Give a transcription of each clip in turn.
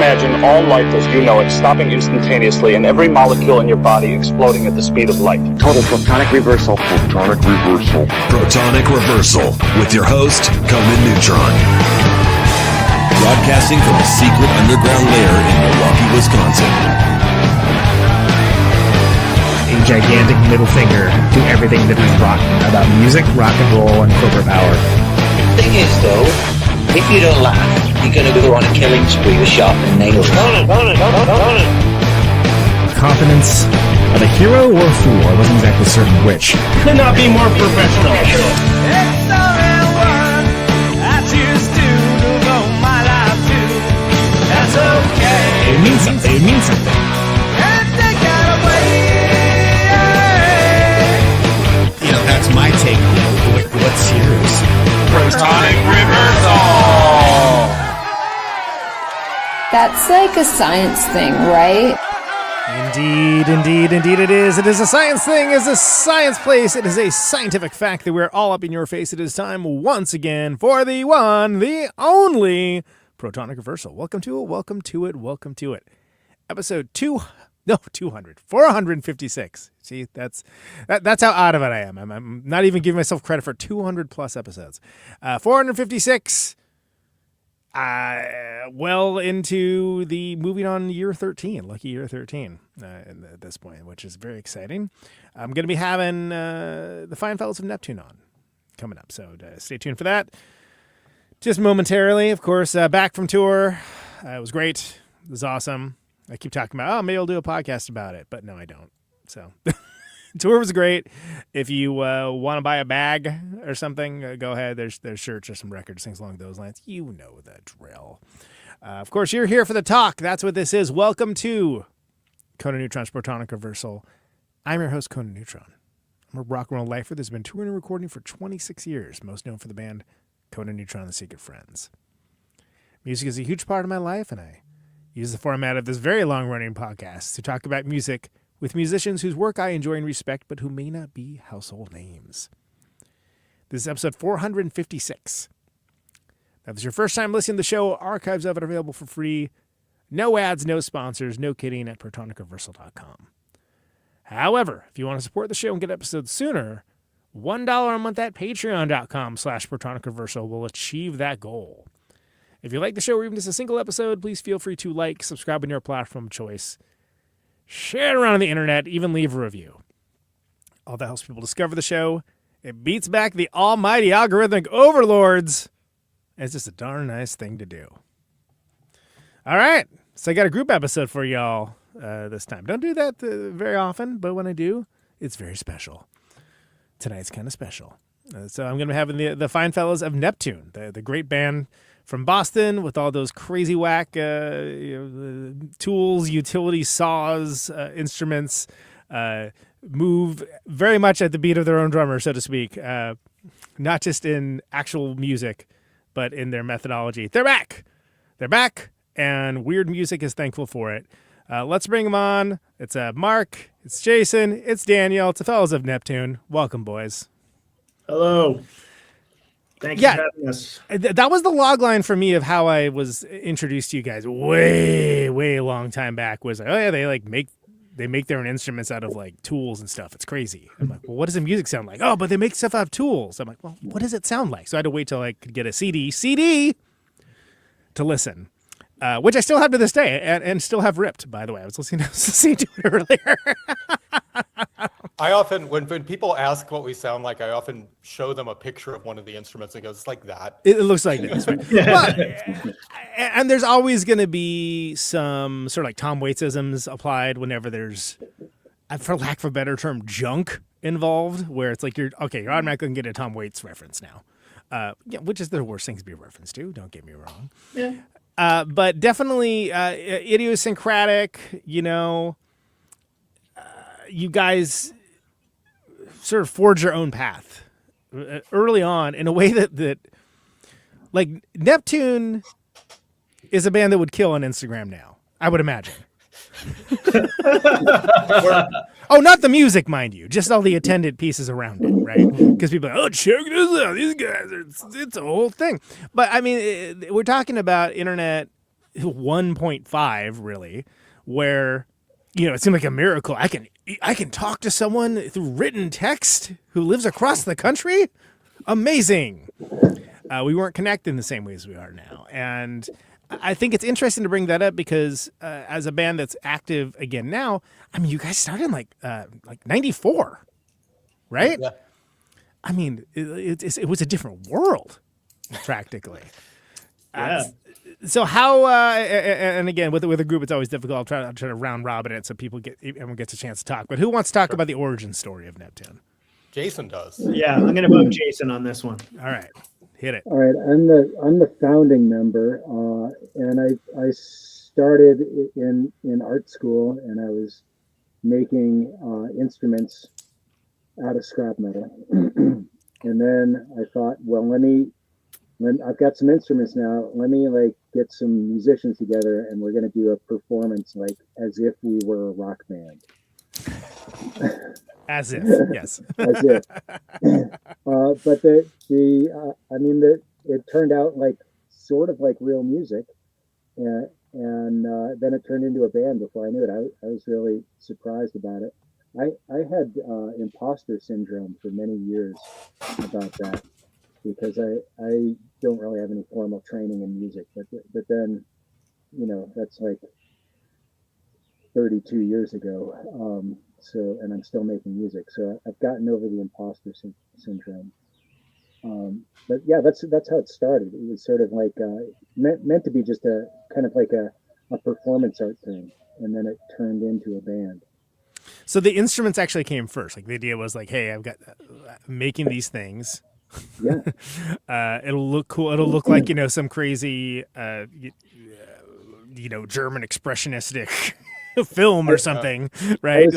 imagine all life as you know it stopping instantaneously and every molecule in your body exploding at the speed of light. Total protonic reversal. Protonic reversal. Protonic reversal with your host, Conan Neutron. Broadcasting from a secret underground lair in Milwaukee, Wisconsin. A gigantic middle finger to everything that is rock about music, rock and roll, and corporate power. The thing is, though, if you don't laugh, you're going to go on a killing spree with sharpened nails. Confidence of a hero or a fool. I wasn't exactly certain which. Could not be more professional. It's the real one. I choose to devote my life to. That's okay. It means something. It means something. And they got away. You know, that's my take on it. What's yours? Protonic reversal. That's like a science thing, right? Indeed it is. It is a science thing. It is a science place. It is a scientific fact that we're all up in your face. It is time once again for the one, the only Protonic Reversal. Welcome to it. Episode 456. See, that's how out of it I am. I'm not even giving myself credit for 200 plus episodes. 456. Well into the moving on year 13, lucky year 13 at this point, which is very exciting. I'm going to be having the fine fellows of Neptune on coming up, so stay tuned for that. Just momentarily, of course, back from tour. It was great. It was awesome. I keep talking about, maybe I'll do a podcast about it, but no, I don't. So tour was great. If you want to buy a bag or something, go ahead. There's shirts or some records, things along those lines. You know the drill. Of course, you're here for the talk. That's what this is. Welcome to Conan Neutron's Protonic Reversal. I'm your host, Conan Neutron. I'm a rock and roll lifer that's been touring and recording for 26 years, most known for the band Conan Neutron and the Secret Friends. Music is a huge part of my life, and I use the format of this very long-running podcast to talk about music with musicians whose work I enjoy and respect, but who may not be household names. This is episode 456. If this is your first time listening to the show, archives of it are available for free. No ads, no sponsors, no kidding at protonicreversal.com. However, if you want to support the show and get episodes sooner, $1 a month at patreon.com/protonicreversal will achieve that goal. If you like the show or even just a single episode, please feel free to like, subscribe on your platform of choice, share it around on the internet, even leave a review. All that helps people discover the show. It beats back the almighty algorithmic overlords. It's just a darn nice thing to do. All right, so I got a group episode for y'all this time. Don't do that very often, but when I do, it's very special. Tonight's kind of special. So I'm going to be having the fine fellows of Neptune, the great band from Boston with all those crazy whack tools, utility saws, instruments, move very much at the beat of their own drummer, so to speak, not just in actual music, but in their methodology. They're back, and Weird Music is thankful for it. Let's bring them on. It's Mark, it's Jason, it's Daniel, it's the fellows of Neptune. Welcome, boys. Hello. Thank you for having us. That was the log line for me of how I was introduced to you guys way long time back. Was like, oh yeah, they make their own instruments out of like tools and stuff. It's crazy. I'm like, well, what does the music sound like? Oh, but they make stuff out of tools. I'm like, well, what does it sound like? So I had to wait till I could get a CD to listen, which I still have to this day and still have ripped. By the way, I was listening to it earlier. I often, when people ask what we sound like, I often show them a picture of one of the instruments and goes, it's like that. It looks like this. Right? Well, and there's always going to be some sort of like Tom Waits-isms applied whenever there's, for lack of a better term, junk involved, where it's like you're automatically going to get a Tom Waits reference now, which is the worst thing to be a reference to, don't get me wrong. Yeah. But definitely idiosyncratic, you guys sort of forge your own path early on in a way that like Neptune is a band that would kill on Instagram now, I would imagine. Oh, not the music, mind you, just all the attendant pieces around it, right? Because people are like, oh, check this out. These guys, it's a whole thing. But I mean, we're talking about internet 1.5 really, where it seemed like a miracle. I can talk to someone through written text who lives across the country. Amazing. We weren't connected in the same ways we are now, and I think it's interesting to bring that up because as a band that's active again now, I mean, you guys started in like 94, right? Yeah. I mean, it was a different world, practically. Yeah. So how? And again, with a group, it's always difficult. I'll try to round robin it so everyone gets a chance to talk. But who wants to talk about the origin story of Neptune? Jason does. Yeah, I'm gonna vote Jason on this one. All right, hit it. All right, I'm the founding member, and I started in art school, and I was making instruments out of scrap metal, and then I thought, well, when I've got some instruments now, let me like get some musicians together, and we're going to do a performance like as if we were a rock band. As if, yes. As if. But it turned out like sort of like real music, and then it turned into a band before I knew it. I was really surprised about it. I had imposter syndrome for many years about that, because I don't really have any formal training in music, but then, that's like 32 years ago. And I'm still making music, so I've gotten over the imposter syndrome. But yeah, that's how it started. It was sort of like meant to be just a kind of like a performance art thing, and then it turned into a band. So the instruments actually came first. Like the idea was like, hey, I've got making these things. Yeah. It'll look cool. It'll look like some crazy German expressionistic film or something, right?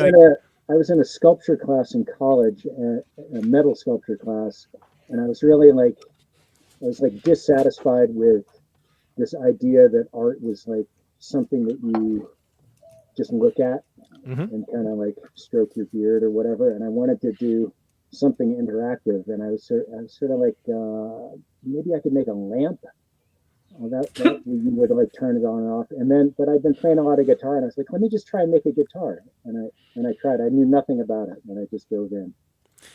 I was in a sculpture class in college, a metal sculpture class, and I was really dissatisfied with this idea that art was like something that you just look at and kind of like stroke your beard or whatever. And I wanted to do something interactive, and I was sort of like, maybe I could make a lamp. That you would like turn it on and off, but I'd been playing a lot of guitar, and I was like, let me just try and make a guitar, and I tried. I knew nothing about it, and I just dove in.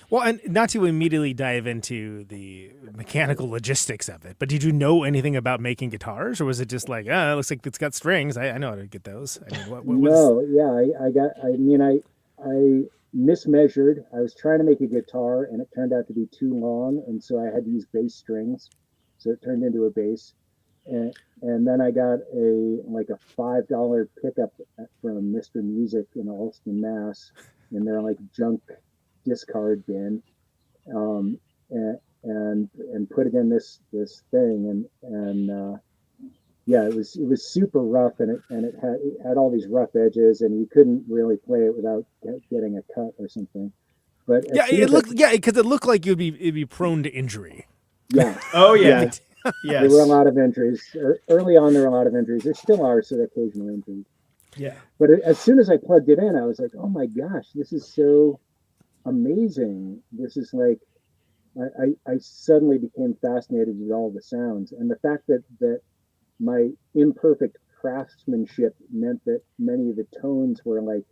Well, and not to immediately dive into the mechanical logistics of it, but did you know anything about making guitars, or was it just like, it looks like it's got strings? I know how to get those. I mean, what No, yeah, I mismeasured. I was trying to make a guitar, and it turned out to be too long, and so I had to use bass strings, so it turned into a bass. And then I got a $5 pickup from Mr. Music in Allston, Mass, in their like junk discard bin, and put it in this thing, and yeah, it was super rough, and it had all these rough edges, and you couldn't really play it without getting a cut or something. But because it looked like it'd be prone to injury. Yeah. Oh yeah. Yes. There were a lot of injuries. Early on, there were a lot of injuries. There still are some occasional injuries. Yeah. But as soon as I plugged it in, I was like, oh my gosh, this is so amazing. This is like, I suddenly became fascinated with all the sounds. And the fact that my imperfect craftsmanship meant that many of the tones were like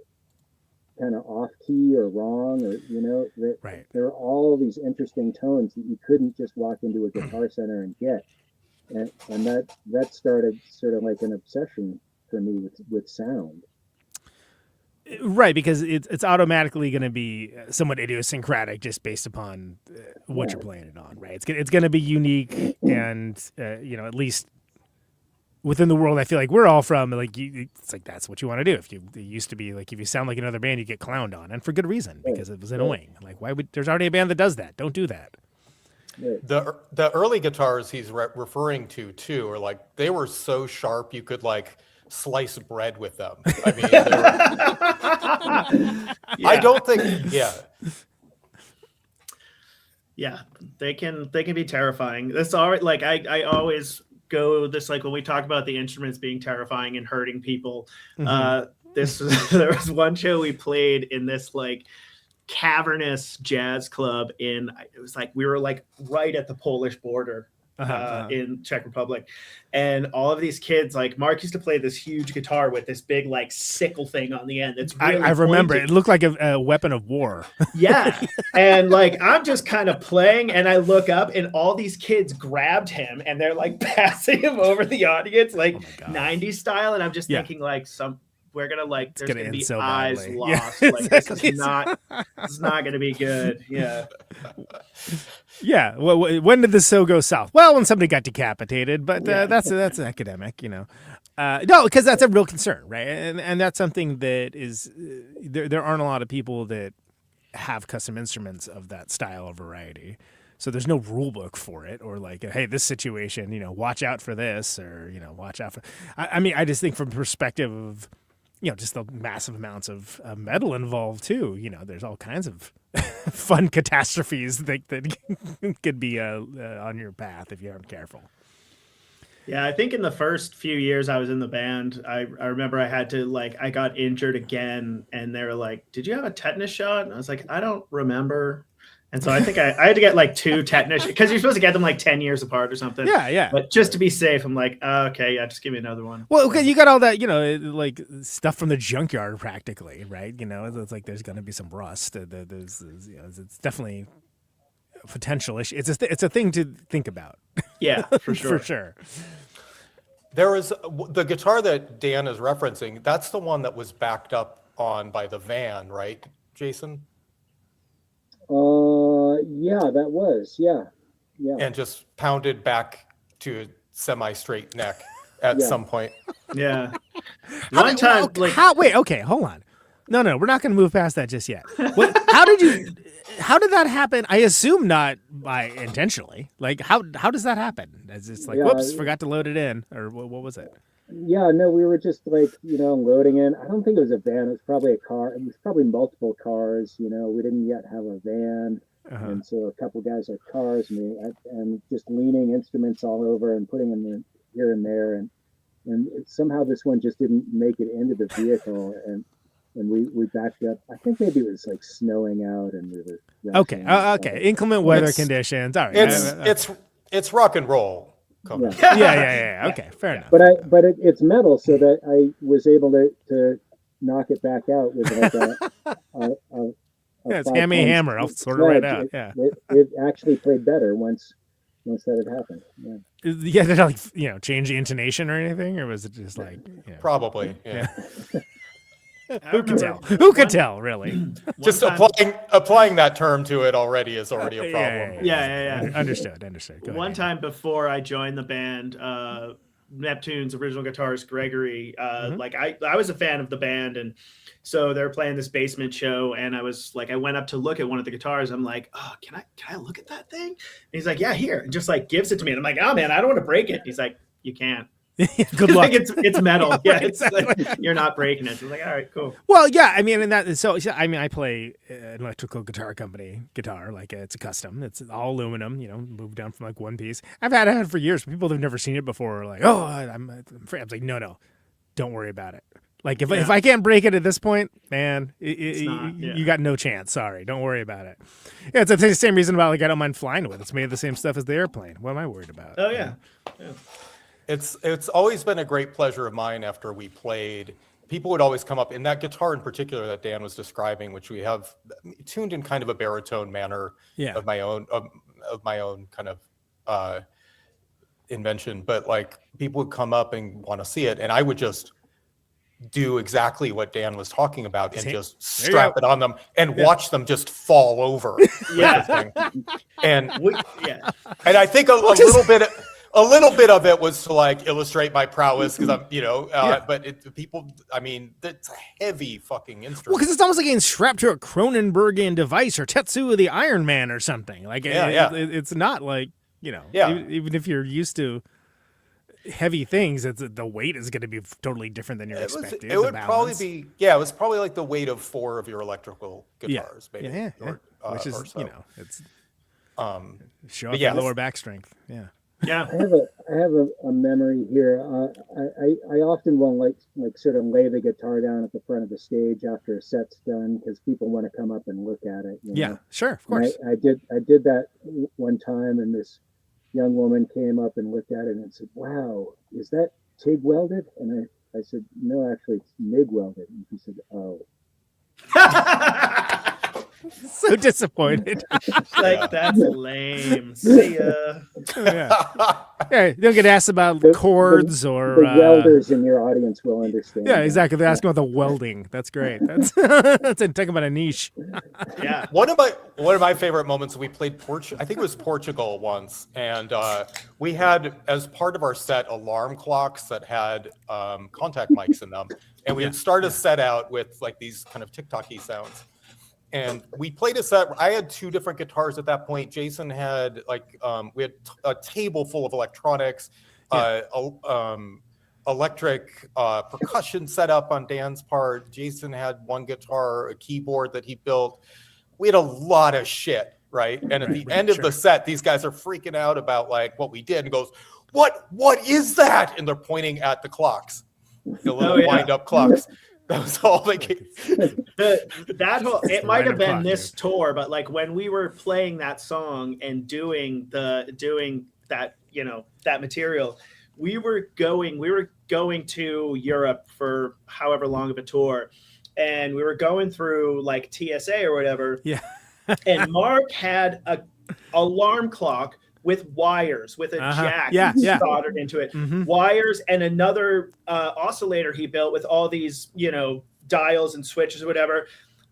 kind of off key or wrong, or that right. There are all these interesting tones that you couldn't just walk into a Guitar Center and get, and that started sort of like an obsession for me with sound. Right, because it's automatically going to be somewhat idiosyncratic just based upon what you're playing it on, right? It's going to be unique, and at least within the world I feel like we're all from, like it's like that's what you want to do. It used to be like if you sound like another band, you get clowned on, and for good reason, because it was annoying. Like there's already a band that does that. Don't do that. The early guitars he's referring to too are like they were so sharp you could like slice bread with them. I mean, I don't think Yeah, they can be terrifying. That's all right. Like I always go this, like when we talk about the instruments being terrifying and hurting people, there was one show we played in this like cavernous jazz club it was like we were like right at the Polish border, in Czech Republic. And all of these kids, like Mark used to play this huge guitar with this big like sickle thing on the end. That's really I remember pointy. it looked like a weapon of war. Yeah. And like I'm just kind of playing and I look up and all these kids grabbed him and they're like passing him over the audience like 90s style. And I'm just thinking like we're gonna like there's gonna be so eyes badly. Lost. Yeah, like exactly. This is not gonna be good. Yeah. Yeah. Well, when did this so go south? Well, when somebody got decapitated, but that's academic, you know. No, because that's a real concern, right? And that's something that is there aren't a lot of people that have custom instruments of that style or variety. So there's no rule book for it, or like, hey, this situation, you know, watch out for this, or you know, watch out for. I mean, I just think from perspective of, you know, just the massive amounts of metal involved too. You know, there's all kinds of fun catastrophes that could be on your path if you aren't careful. Yeah, I think in the first few years I was in the band, I remember I had to I got injured again, and they were like, "Did you have a tetanus shot?" And I was like, "I don't remember." And so I think I had to get like 2 tetanus because you're supposed to get them like 10 years apart or something. Yeah. But just to be safe, I'm like, okay, yeah, just give me another one. Well, okay, you got all that, you know, like stuff from the junkyard practically, right? You know, it's like there's going to be some rust. There's you know, it's definitely a potential issue. It's a thing to think about. Yeah, for sure. For sure. There was the guitar that Dan is referencing. That's the one that was backed up on by the van, right, Jason? Yeah, that was, yeah. And just pounded back to a semi-straight neck at some point. Yeah. One time, wait, okay, hold on. No, we're not going to move past that just yet. How did that happen? I assume not by intentionally. Like, how does that happen? It's just like, whoops, forgot to load it in, or what was it? Yeah, no, we were just like, you know, loading in. I don't think it was a van. It was probably a car. It was probably multiple cars. You know, we didn't yet have a van. And so a couple guys had cars and just leaning instruments all over and putting them here and there. And somehow this one just didn't make it into the vehicle. And we backed up. I think maybe it was like snowing out and we were. Okay. Inclement weather conditions. All right. It's rock and roll. Yeah. Okay, fair enough. But it's metal, so that I was able to knock it back out with like it's hammer. I'll sort it right out. Yeah, it actually played better once that had happened. Yeah, did I change the intonation or anything, or was it just like probably? Yeah. Who can tell? Who could tell, really? Just applying that term to it already is already a problem. Yeah. Understood. Go One time before I joined the band, Neptune's original guitarist Gregory, I was a fan of the band, and so they were playing this basement show, and I was like, I went up to look at one of the guitars. I'm like, oh, can I look at that thing? And he's like, yeah, here, and just like gives it to me, and I'm like, oh man, I don't want to break it. He's like, you can't. Good luck. It's metal. Yeah, it's like, you're not breaking it. So I'm like, all right, cool. Well, yeah, I mean, I play an electrical guitar company guitar, like it's a custom. It's all aluminum, moved down from like one piece. I've had it for years. People that have never seen it before are like, oh, I'm afraid. I was like, no, don't worry about it. Like if I can't break it at this point, man, you got no chance. Sorry, don't worry about it. Yeah, it's the same reason about I don't mind flying with. It's made of the same stuff as the airplane. What am I worried about? Oh yeah. It's always been a great pleasure of mine after we played. People would always come up, in that guitar in particular that Dan was describing, which we have tuned in kind of a baritone manner of my own kind of invention. But like people would come up and want to see it, and I would just do exactly what Dan was talking about and just strap it on them and watch them just fall over. And I think a little bit of it was to like illustrate my prowess because I'm, but people, I mean, that's a heavy fucking instrument. Well, because it's almost like getting strapped to a Cronenbergian device or Tetsuo the Iron Man or something. Like, it's not like, even if you're used to heavy things, the weight is going to be totally different than you're expecting. It would probably be, it was probably like the weight of 4 of your electrical guitars, maybe. Which is, so. It's show off your lower back strength. Yeah. I have a memory here. I often will like sort of lay the guitar down at the front of the stage after a set's done because people want to come up and look at it. Sure, of course. I did that one time, and this young woman came up and looked at it and said, "Wow, is that TIG welded?" And I said, "No, actually, it's MIG welded." And she said, "Oh." So disappointed. Like, that's lame. See ya. Yeah, you don't get asked about chords or the welders in your audience will understand. Yeah, exactly. They're asking about the welding. That's great. That's talking about a niche. Yeah. One of my favorite moments, we played I think it was Portugal once, and we had, as part of our set, alarm clocks that had contact mics in them, and we would start a set out with like these kind of TikTok-y sounds. And we played a set. I had 2 different guitars at that point. Jason had we had a table full of electronics, electric percussion set up on Dan's part. Jason had 1 guitar, a keyboard that he built. We had a lot of shit, right? And at the end of the set, these guys are freaking out about like what we did, and goes, "What is that?" And they're pointing at the clocks, the little wind-up clocks. That was all they gave. It might have been this tour, but like when we were playing that song and doing that, that material, we were going to Europe for however long of a tour, and we were going through like TSA or whatever. Yeah. And Mark had a alarm clock with wires, with a jack soldered into it, wires, and another oscillator he built with all these, dials and switches or whatever.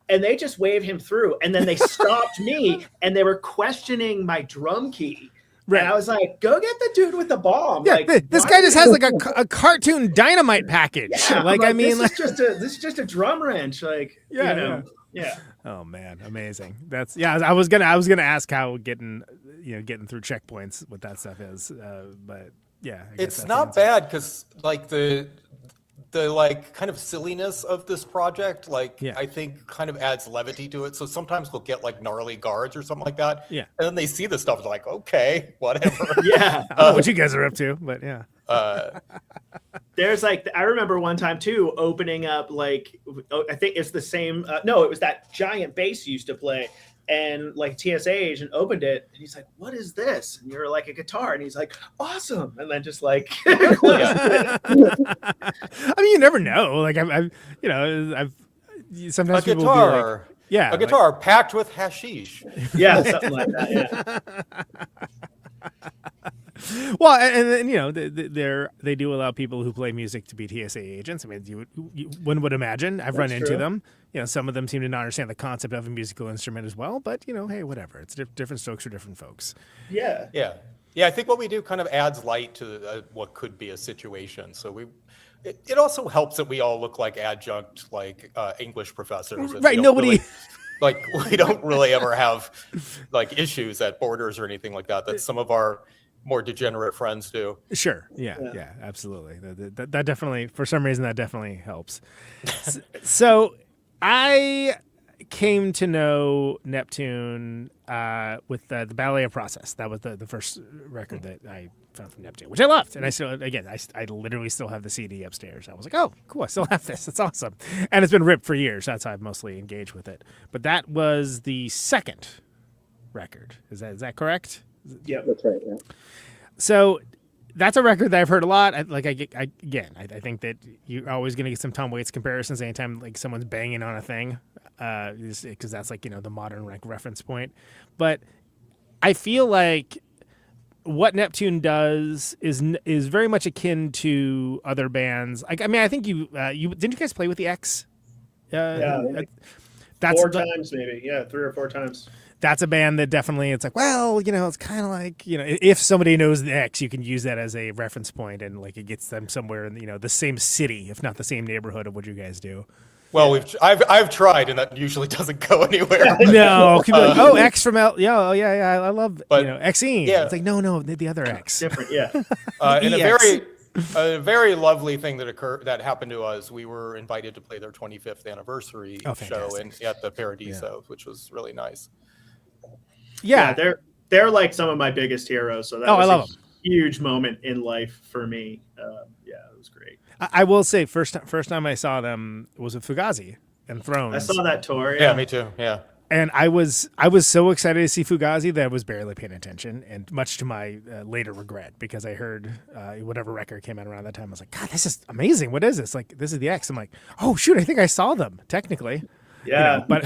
And they just waved him through. And then they stopped me, and they were questioning my drum key. Right. And I was like, "Go get the dude with the bomb." Yeah, like, this guy just has like a cartoon dynamite package. Yeah, this is just a drum wrench. Like, Yeah. Oh man, amazing. That's I was gonna ask how getting through checkpoints what that stuff is, but yeah, it's not bad because like the like kind of silliness of this project, I think kind of adds levity to it. So sometimes we'll get like gnarly guards or something like that. Yeah, and then they see the stuff, they're like, okay, whatever. Yeah, I don't know what you guys are up to, but yeah. There's I remember one time too opening up I think it's the same. No, it was that giant bass you used to play, and like TSA agent opened it, and he's like, "What is this?" And you're like, "A guitar," and he's like, "Awesome," and then just like. I mean, you never know. Like I've sometimes a people guitar, be like, a guitar packed with hashish. Yeah, something like that. Yeah. Well, and they do allow people who play music to be TSA agents. I mean, one would imagine. I've run into them. Some of them seem to not understand the concept of a musical instrument as well. But hey, whatever. It's different strokes for different folks. Yeah. I think what we do kind of adds light to what could be a situation. So it also helps that we all look like adjunct English professors. Right. Nobody. We don't really ever have issues at Borders or anything like that. That some of our more degenerate friends do. Sure. Yeah, absolutely. That definitely, for some reason, that definitely helps. So I came to know Neptune with the Ballet of Process. That was the first record that I found from Neptune, which I loved. And I still, again, I literally still have the CD upstairs. I was like, oh, cool, I still have this. It's awesome. And it's been ripped for years. That's how I've mostly engaged with it. But that was the second record. Is that correct? Yeah, that's right. Yeah. So that's a record that I've heard a lot. I think that you're always going to get some Tom Waits comparisons anytime someone's banging on a thing, because that's the modern reference point. But I feel like what Neptune does is very much akin to other bands. I think you didn't you guys play with the X? That's 4 times maybe. Yeah, 3 or 4 times. That's a band that definitely, it's it's kind of if somebody knows the X, you can use that as a reference point, and it gets them somewhere in the same city, if not the same neighborhood of what you guys do. Well, I've tried, and that usually doesn't go anywhere. No, people are like, X from L. I love Xene. Yeah. It's no, the other X. Different, yeah. And a very lovely thing that happened to us. We were invited to play their 25th anniversary show at the Paradiso, which was really nice. Yeah, they're like some of my biggest heroes. So that was a huge moment in life for me. It was great. I will say, first time I saw them was with Fugazi and Thrones. I saw that tour. Yeah, me too. Yeah. And I was so excited to see Fugazi that I was barely paying attention, and much to my later regret, because I heard whatever record came out around that time. I was like, God, this is amazing. What is this? Like, this is the X. I'm like, oh shoot, I think I saw them technically. Yeah, but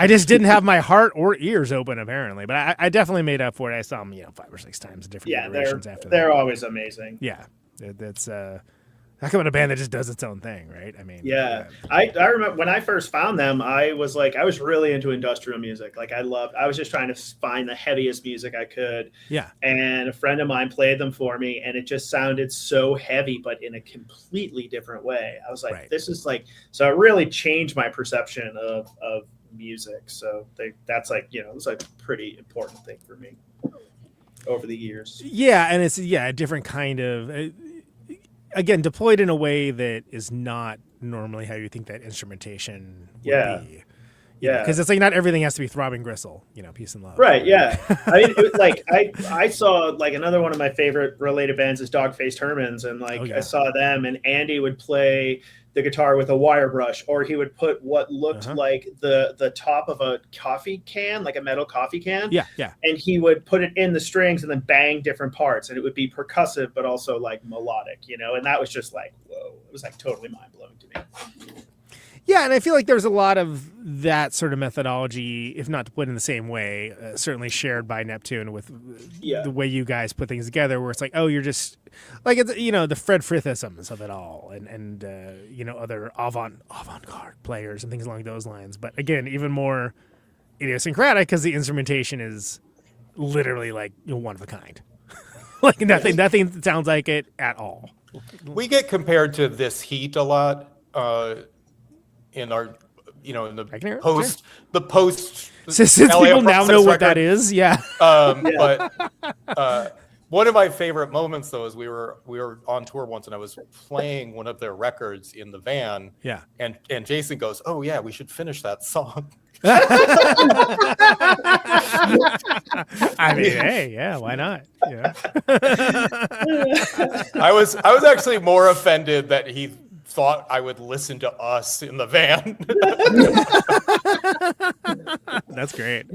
I just didn't have my heart or ears open apparently. But I definitely made up for it. I saw them 5 or 6 times in different iterations after that. They're always amazing. Yeah, that's how come in a band that just does its own thing, right? I mean, yeah. I remember when I first found them, I was really into industrial music. Like I was just trying to find the heaviest music I could. Yeah. And a friend of mine played them for me, and it just sounded so heavy, but in a completely different way. I was like, This is like, so it really changed my perception of music. So that's like, it was like a pretty important thing for me over the years. Yeah. And it's, a different kind of, again, deployed in a way that is not normally how you think that instrumentation would be. Yeah. Because it's like not everything has to be throbbing gristle, peace and love. Right, yeah. I mean, it was like I saw like another one of my favorite related bands is Dog-Faced Hermans, and I saw them, and Andy would play the guitar with a wire brush, or he would put what looked like the top of a coffee can, like a metal coffee can. Yeah. And he would put it in the strings and then bang different parts, and it would be percussive but also like melodic, and that was just like, whoa, it was like totally mind blowing to me. Yeah, and I feel like there's a lot of that sort of methodology, if not put in the same way, certainly shared by Neptune with the way you guys put things together, where it's like, oh, you're just like, it's the Fred Frith-isms of it all, and other avant-garde players and things along those lines. But again, even more idiosyncratic because the instrumentation is literally like one of a kind. Like nothing sounds like it at all. We get compared to This Heat a lot. In our, in the post. Since people now know what that is, yeah. But one of my favorite moments though is we were on tour once, and I was playing one of their records in the van. Yeah. And Jason goes, "Oh yeah, we should finish that song." I mean, hey, yeah, why not? Yeah. I was actually more offended that he thought I would listen to us in the van. That's great.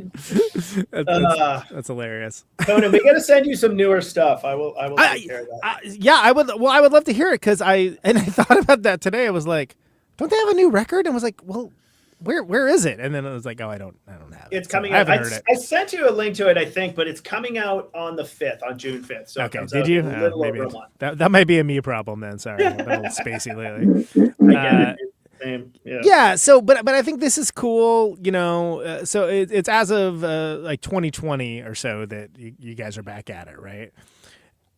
That's hilarious. Conan, we got to send you some newer stuff. I will take care of that. I would. Well, I would love to hear it because I thought about that today. I was like, don't they have a new record? And I was like, well, where is it? And then I was like, oh, I don't have it. It's coming out. I haven't heard it. I sent you a link to it, I think, but it's coming out on the 5th, on June 5th. So okay, did you? Maybe over a month. That might be a me problem then. Sorry, I'm a little spacey lately. I get it. Same. Yeah. So, but I think this is cool. So it's as of like 2020 or so that you guys are back at it, right?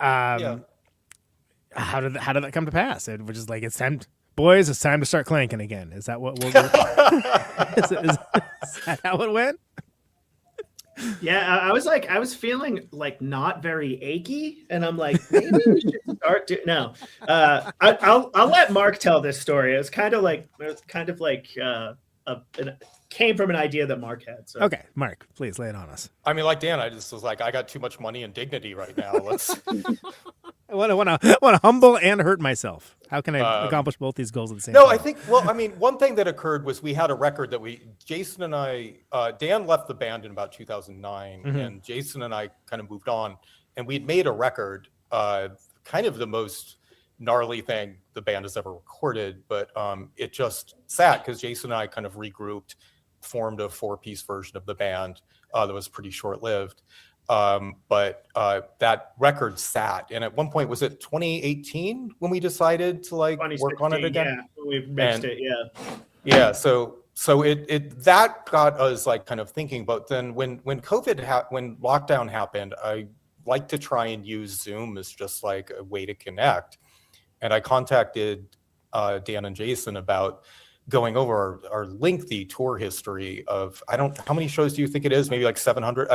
Yeah. How did that come to pass? It was just like, it's time. Boys, it's time to start clanking again. Is that what we'll do? Is that how it went? Yeah, I was feeling like not very achy, and I'm like, maybe we should start. No, I'll let Mark tell this story. It was kind of like came from an idea that Mark had. So. Okay, Mark, please lay it on us. I mean, like Dan, I just was like, I got too much money and dignity right now. Let's. I want to humble and hurt myself. How can I accomplish both these goals at the same time? No, I think. Well, I mean, one thing that occurred was we had a record that Jason and I. Dan left the band in about 2009, and Jason and I kind of moved on, and we'd made a record, kind of the most gnarly thing the band has ever recorded, but it just sat because Jason and I kind of regrouped, formed a 4-piece version of the band that was pretty short-lived. But that record sat, and at one point, was it 2018 when we decided to work on it again? Yeah, we mixed it. Yeah. So it that got us kind of thinking. But then when COVID when lockdown happened, I like to try and use Zoom as just like a way to connect, and I contacted Dan and Jason about going over our lengthy tour history of, how many shows do you think it is? Maybe like 700?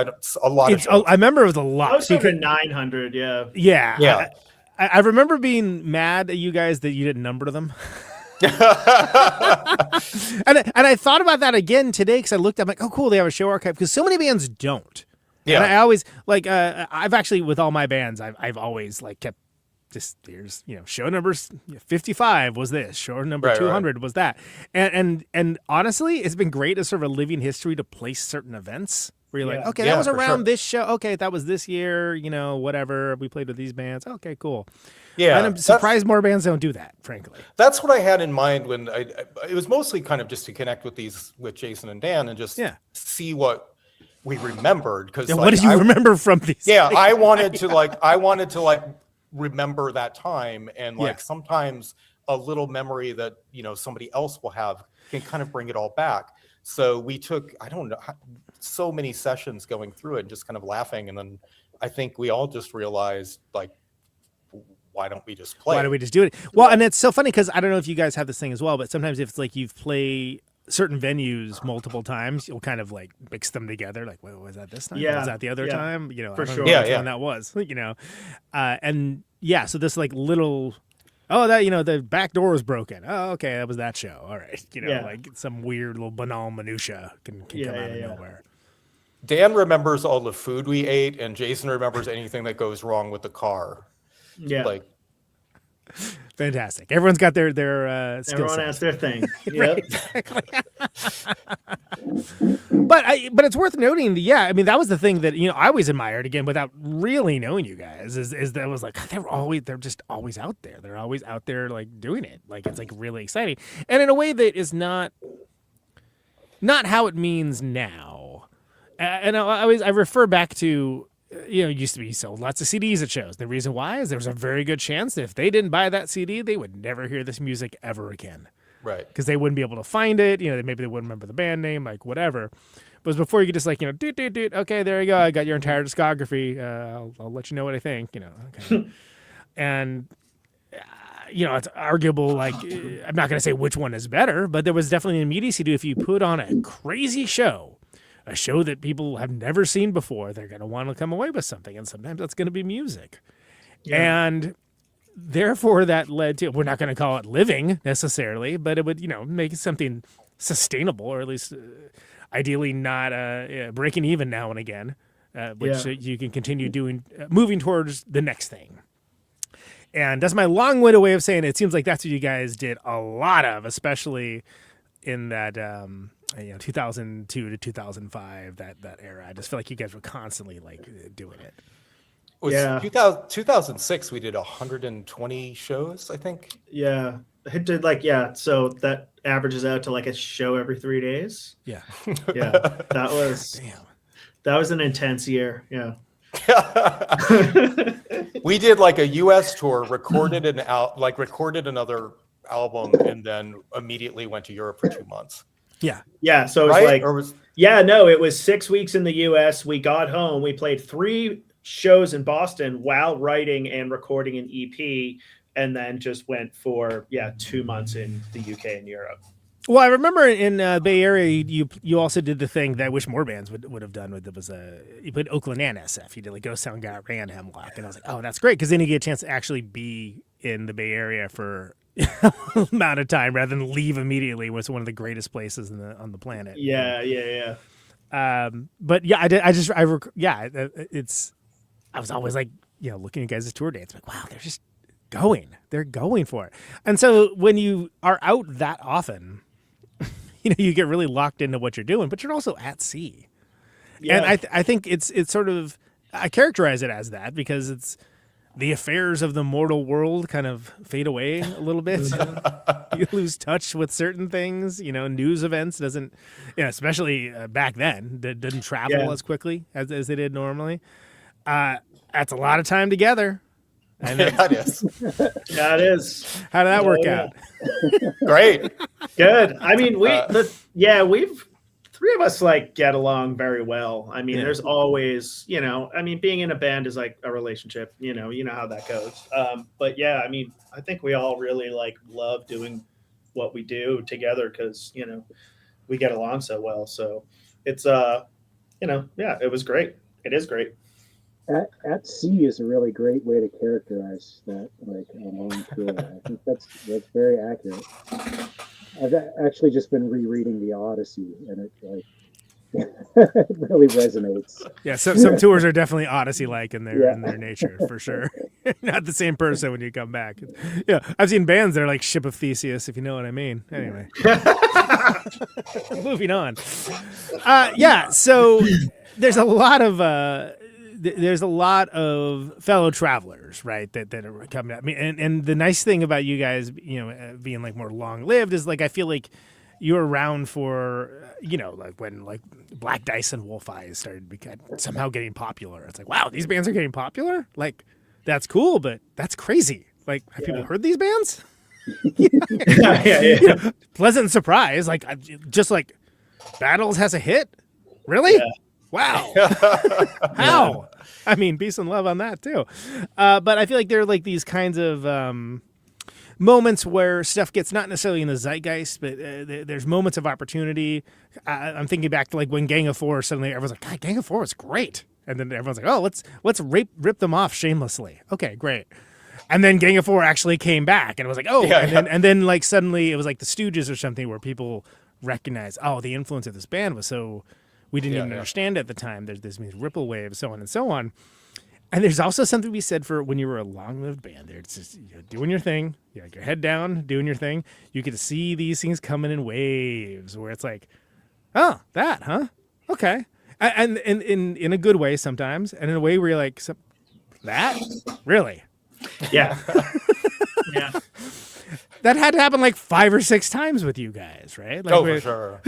A lot of shows. I remember it was a lot. Close to 900, yeah. Yeah. I remember being mad at you guys that you didn't number them. and I thought about that again today because I looked, I'm like, oh, cool, they have a show archive, because so many bands don't. Yeah. And I always, I've actually, with all my bands, I've always kept just here's, show number 55 was this, show number 200 was that. And honestly, it's been great as sort of a living history to place certain events where you're like, okay, that was around this show. Okay, that was this year, whatever. We played with these bands. Okay, cool. Yeah. And I'm surprised more bands don't do that, frankly. That's what I had in mind when it was mostly kind of just to connect with Jason and Dan and just see what we remembered. Because what did you remember from these? Yeah, I wanted to remember that time, and sometimes a little memory that somebody else will have can kind of bring it all back. So we took, I don't know, so many sessions going through it and just kind of laughing. And then I think we all just realized, why don't we just play? Why don't we just do it? Well, and it's so funny because I don't know if you guys have this thing as well, but sometimes if it's like you've played certain venues multiple times, you'll kind of mix them together. Like, wait, was that this time? Yeah. Was that the other time? For sure. When that was, and so this little, the back door was broken. Oh, okay. That was that show. All right. Like some weird little banal minutia can come out of nowhere. Dan remembers all the food we ate, and Jason remembers anything that goes wrong with the car. Yeah. Fantastic. Everyone's got their skill Everyone set. has their thing. Right, exactly. But it's worth noting. That was the thing that I always admired, again, without really knowing you guys, is that it was they're just always out there. They're always out there doing it. It's really exciting, and in a way that is not how it means now. And I refer back to. It used to be sold lots of CDs at shows. The reason why is there was a very good chance that if they didn't buy that CD, they would never hear this music ever again. Right. Because they wouldn't be able to find it. Maybe they wouldn't remember the band name, whatever. But before you could just doot. Okay, there you go. I got your entire discography. I'll let you know what I think. Okay. And it's arguable. I'm not going to say which one is better, but there was definitely an immediacy to if you put on a crazy show. A show that people have never seen before, they're going to want to come away with something, and sometimes that's going to be music. Yeah. And therefore, that led to, we're not going to call it living necessarily, but it would, make something sustainable, or at least ideally not breaking even now and again, which you can continue doing, moving towards the next thing. And that's my long-winded way of saying it. It seems like that's what you guys did a lot of, especially in that 2002 to 2005, that era. I just feel like you guys were constantly doing it. Yeah. 2006, we did 120 shows, I think. Yeah. It did so that averages out to a show every 3 days. Yeah. Yeah. That was an intense year. Yeah. We did a US tour, recorded another album, and then immediately went to Europe for 2 months. Yeah. Yeah. So it was it was 6 weeks in the US. We got home. We played 3 shows in Boston while writing and recording an EP, and then just went for 2 months in the UK and Europe. Well, I remember in Bay Area, you also did the thing that I wish more bands would have done. It was you played Oakland and SF. You did Ghost Town, Ran Hemlock, and I was like, oh, that's great, because then you get a chance to actually be in the Bay Area for amount of time rather than leave immediately. Was one of the greatest places on the planet. Yeah. But I was always looking at guys' tour dates, wow, they're just they're going for it. And so when you are out that often, you get really locked into what you're doing, but you're also at sea. Yeah. And I think it's sort of, I characterize it as that because it's the affairs of the mortal world kind of fade away a little bit. You lose touch with certain things, news events doesn't, especially back then, that didn't travel as quickly as they did normally. That's a lot of time together. And it is. Yeah, it is. How did that work out? Great. Good. I mean, we've 3 of us get along very well. I mean, there's always, being in a band is like a relationship, you know how that goes. But I mean, I think we all really love doing what we do together because, we get along so well. So it's, it was great. It is great. At sea is a really great way to characterize that, a long tour. I think that's very accurate. I've actually just been rereading the Odyssey, and it really resonates. Yeah, some tours are definitely Odyssey-like in their nature, for sure. Not the same person when you come back. Yeah, I've seen bands that are like Ship of Theseus, if you know what I mean. Anyway, moving on. Yeah, so there's a lot of fellow travelers, right? That are coming. I mean, and the nice thing about you guys, being like more long-lived is like I feel like you're around for, like when like Black Dice and Wolf Eyes started somehow getting popular. It's like, wow, these bands are getting popular? Like, that's cool, but that's crazy. Like, have people heard these bands? Pleasant surprise. Like, just like Battles has a hit? Really? Yeah. Wow. How? I mean, peace and love on that too. But I feel like there are like these kinds of moments where stuff gets not necessarily in the zeitgeist, but there's moments of opportunity. I'm thinking back to like when Gang of Four, suddenly everyone's like, God, Gang of Four was great. And then everyone's like, oh, let's rip them off shamelessly. Okay, great. And then Gang of Four actually came back and it was like, oh, and then like suddenly it was like the Stooges or something where people recognize, oh, the influence of this band was so we didn't even understand at the time. There's these ripple waves, so on and so on. And there's also something to be said for when you were a long-lived band. There, it's just doing your thing, like your head down, doing your thing. You get to see these things coming in waves, where it's like, oh, that, huh? Okay, and in a good way sometimes, and in a way where you're like, that, really? Yeah, yeah. That had to happen like 5 or 6 times with you guys, right? Like, for sure.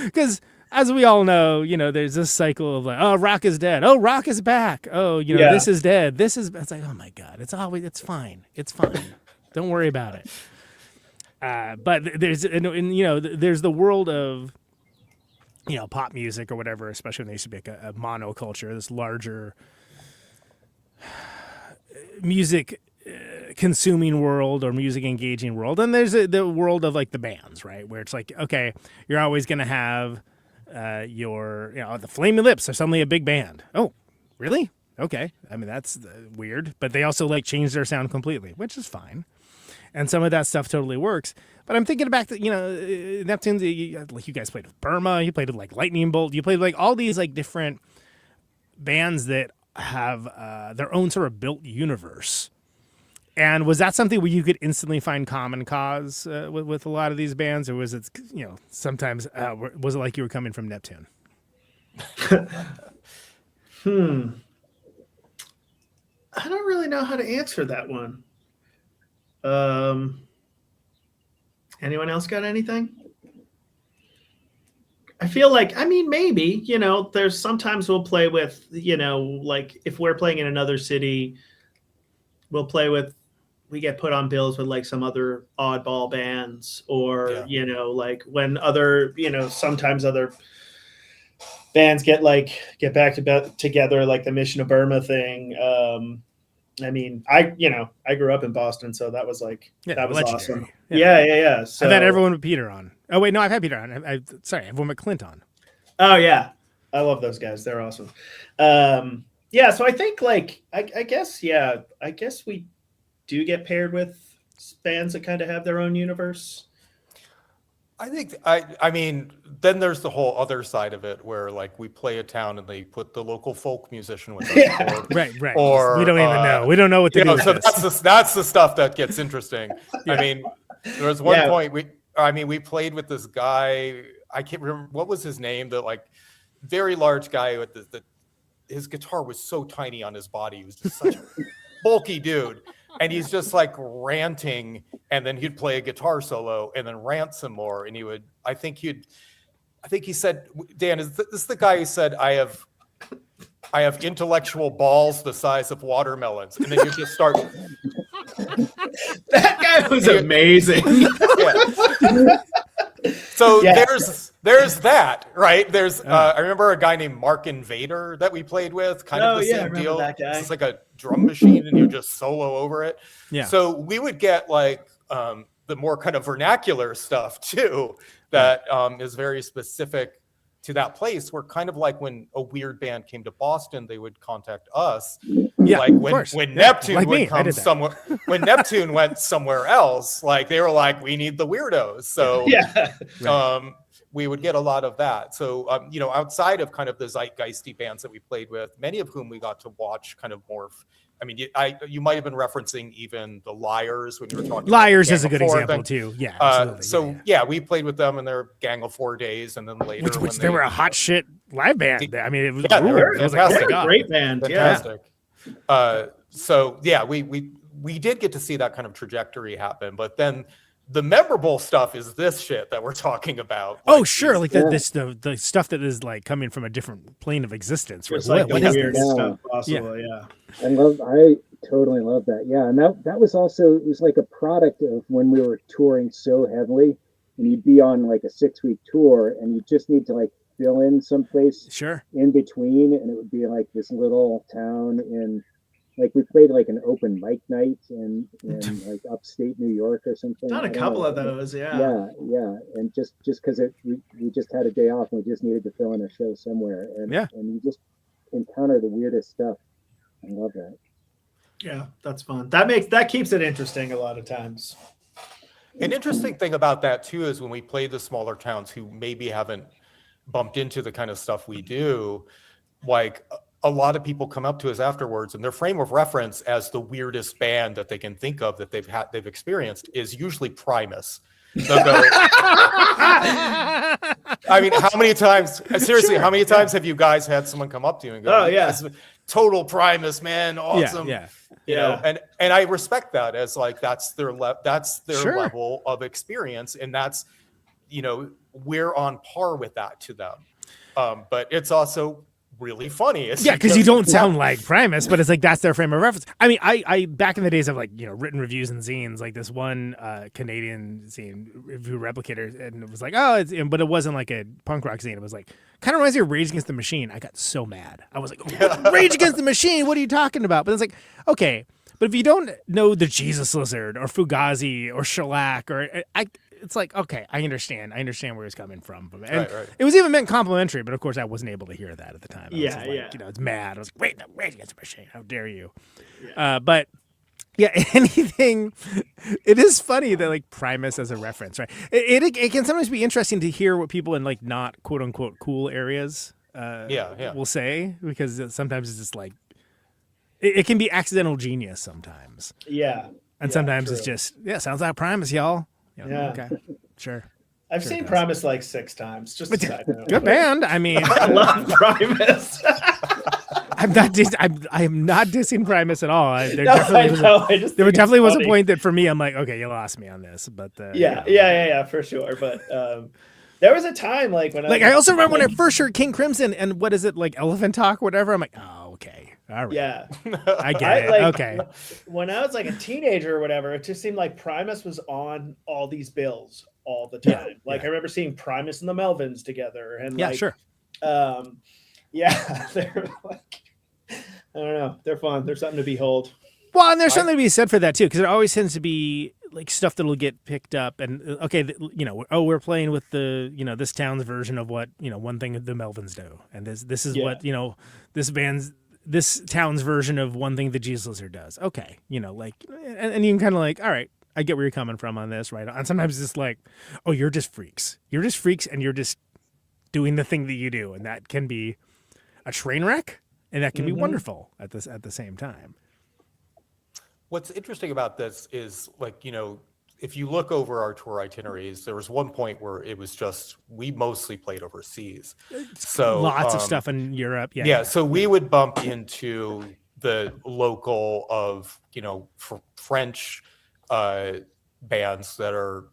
Because as we all know, there's this cycle of like, oh, rock is dead. Oh, rock is back. Oh, this is dead. It's like, oh my God, it's fine. It's fine. Don't worry about it. But there's the world of, pop music or whatever, especially when they used to be like a monoculture, this larger music consuming world or music engaging world. And there's the world of like the bands, right? Where it's like, okay, you're always going to have the Flaming Lips are suddenly a big band. Oh, really? Okay. I mean, that's weird, but they also like changed their sound completely, which is fine. And some of that stuff totally works. But I'm thinking back to, Neptune, like you guys played with Burma, you played with like Lightning Bolt, you played with like all these like different bands that have their own sort of built universe. And was that something where you could instantly find common cause with a lot of these bands, or was it, sometimes was it like you were coming from Neptune? I don't really know how to answer that one. Anyone else got anything? I feel like, maybe, there's sometimes we'll play with, like if we're playing in another city, we get put on bills with like some other oddball bands or, like when other, sometimes other bands get back together, like the Mission of Burma thing. I grew up in Boston, so that was like, that was legendary. Awesome. Yeah. So, I've had everyone with Peter on. Oh wait, no, I've had Peter on. Everyone with Clint on. Oh yeah. I love those guys. They're awesome. So I think I guess we do get paired with bands that kind of have their own universe. I think then there's the whole other side of it where like we play a town and they put the local folk musician with us. Right. Or we don't even know. We don't know what to do. So that's the stuff that gets interesting. Yeah. There was one point we played with this guy. I can't remember what was his name. The like very large guy with his guitar was so tiny on his body. He was just such a bulky dude. And he's just like ranting, and then he'd play a guitar solo and then rant some more. And I think he said, Dan, is this the guy who said, I have intellectual balls the size of watermelons? And then you just start. That guy was amazing. So there's that, right? There's I remember a guy named Mark Invader that we played with, kind of the same deal. It's like a drum machine and you just solo over it. Yeah. So we would get like the more kind of vernacular stuff too that is very specific to that place, where kind of like when a weird band came to Boston, they would contact us. Yeah, like when Neptune would come somewhere, when Neptune went somewhere else, like they were like, we need the weirdos. So we would get a lot of that. So, outside of kind of the zeitgeisty bands that we played with, many of whom we got to watch kind of morph. I mean, you might have been referencing even the Liars when you were talking. Liars about is a good example too. Yeah. Absolutely. We played with them in their Gang of 4 Days, and then later, which they were a hot shit live band. I mean, it was a great band. Fantastic. We did get to see that kind of trajectory happen, but then the memorable stuff is this shit that we're talking about. Like, sure, like the stuff that is like coming from a different plane of existence. It's like the weirdest stuff possible. Yeah. I totally love that. Yeah, and that was also, it was like a product of when we were touring so heavily, and you'd be on like a 6-week tour, and you just need to like fill in someplace in between, and it would be like this little town in. Like we played like an open mic night in like upstate New York or something. Not a couple of those, yeah. And just because we just had a day off and we just needed to fill in a show somewhere, and you just encounter the weirdest stuff. I love that. Yeah, that's fun. That keeps it interesting a lot of times. An interesting thing about that too is when we play the smaller towns who maybe haven't bumped into the kind of stuff we do, like. A lot of people come up to us afterwards, and their frame of reference as the weirdest band that they can think of that they've experienced is usually Primus. They'll go, I mean, how many times? Seriously, how many times have you guys had someone come up to you and go, "Oh yeah, total Primus, man, awesome." Yeah. You know, and I respect that as like that's their level of experience, and that's we're on par with that to them. But it's also really funny. Because you don't sound like Primus, but it's like that's their frame of reference. I mean, I back in the days of like written reviews and zines, like this one Canadian zine, Review Replicator, and it was like, but it wasn't like a punk rock zine. It was like kind of reminds me of Rage Against the Machine. I got so mad. I was like, Rage Against the Machine. What are you talking about? But it's like, okay, but if you don't know the Jesus Lizard or Fugazi or Shellac it's like, okay, I understand where he's coming from. And it was even meant complimentary, but of course I wasn't able to hear that at the time. It's mad. I was like, Rage Against the Machine. How dare you? Yeah. But yeah, anything. It is funny that like Primus as a reference, right? It can sometimes be interesting to hear what people in like not quote unquote cool areas will say, because sometimes it's just like it can be accidental genius sometimes. Yeah. And sometimes it's just sounds like Primus, y'all. Okay, sure. I've seen Primus like 6 times. Just a side note. Good band. I mean, I love Primus. I am not dissing Primus at all. There definitely was a point that for me, I'm like, okay, you lost me on this. But for sure. But there was a time like when I also remember when I first heard King Crimson and what is it, like Elephant Talk, whatever. I'm like, oh, okay. All right. Yeah. I get it. Okay. When I was like a teenager or whatever, it just seemed like Primus was on all these bills all the time. I remember seeing Primus and the Melvins together. And sure. They're like, I don't know. They're fun. They're something to behold. Well, and there's something to be said for that too, because it always tends to be like stuff that'll get picked up, and we're playing with the this town's version of what one thing the Melvins do, and this is what this town's version of one thing the Jesus Lizard does. Okay, and you can kind of like, all right, I get where you're coming from on this, right? And sometimes it's like, oh, you're just freaks, and you're just doing the thing that you do, and that can be a train wreck, and that can be wonderful at the same time. What's interesting about this is if you look over our tour itineraries, there was one point where it was just, we mostly played overseas. So lots of stuff in Europe. Yeah. So we would bump into the local of, French bands that are,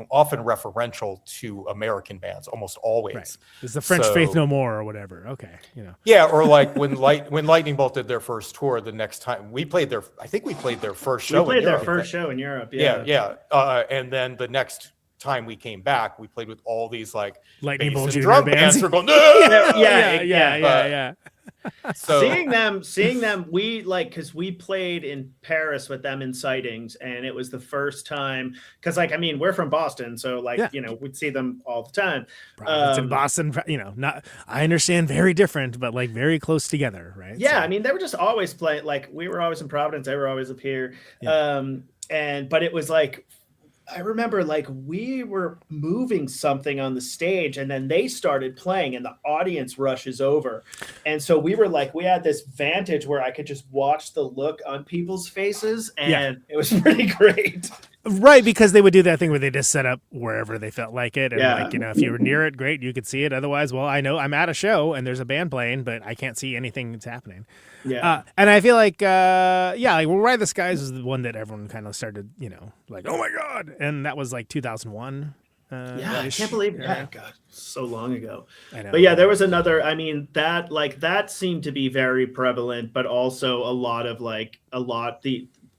often referential to American bands, almost always. Right. It's the French Faith No More or whatever. Okay. Yeah. Or like when Lightning Bolt did their first tour, the next time we played their first show. We played their first show in Europe. Yeah. And then the next time we came back, we played with all these like Lightning Bolt drum bands. We're going, yeah. So seeing them, we because we played in Paris with them in Sightings, and it was the first time because we're from Boston, so we'd see them all the time. It's in Boston, not, I understand, very different, but like very close together, right? Yeah, so. They were just always playing. Like we were always in Providence, they were always up here, but it was like I remember like we were moving something on the stage and then they started playing and the audience rushes over. And so we were like, we had this vantage where I could just watch the look on people's faces and it was pretty great. Right, because they would do that thing where they just set up wherever they felt like it. And like, you know, if you were near it, great, you could see it. Otherwise, well, I know I'm at a show and there's a band playing, but I can't see anything that's happening. Yeah. And I feel like, like Ride the Skies was the one that everyone kind of started, you know, like, oh my God. And that was like 2001. I can't believe that. God, so long ago. I know. But yeah, there was another, I mean, that seemed to be very prevalent, but also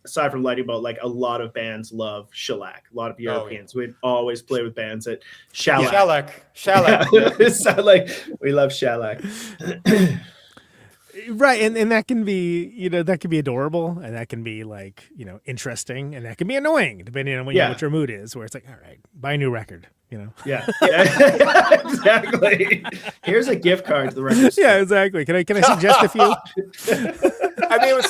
aside from Lightning Bolt, like a lot of bands love shellac. A lot of Europeans would always play with bands at shellac. Shellac. So like we love shellac. Right, and that can be, you know, that can be adorable, and that can be like, you know, interesting, and that can be annoying depending on what your mood is. Where it's like, all right, buy a new record, you know. Yeah. Exactly. Here's a gift card to the record store. Yeah, exactly. Can I suggest a few? I mean,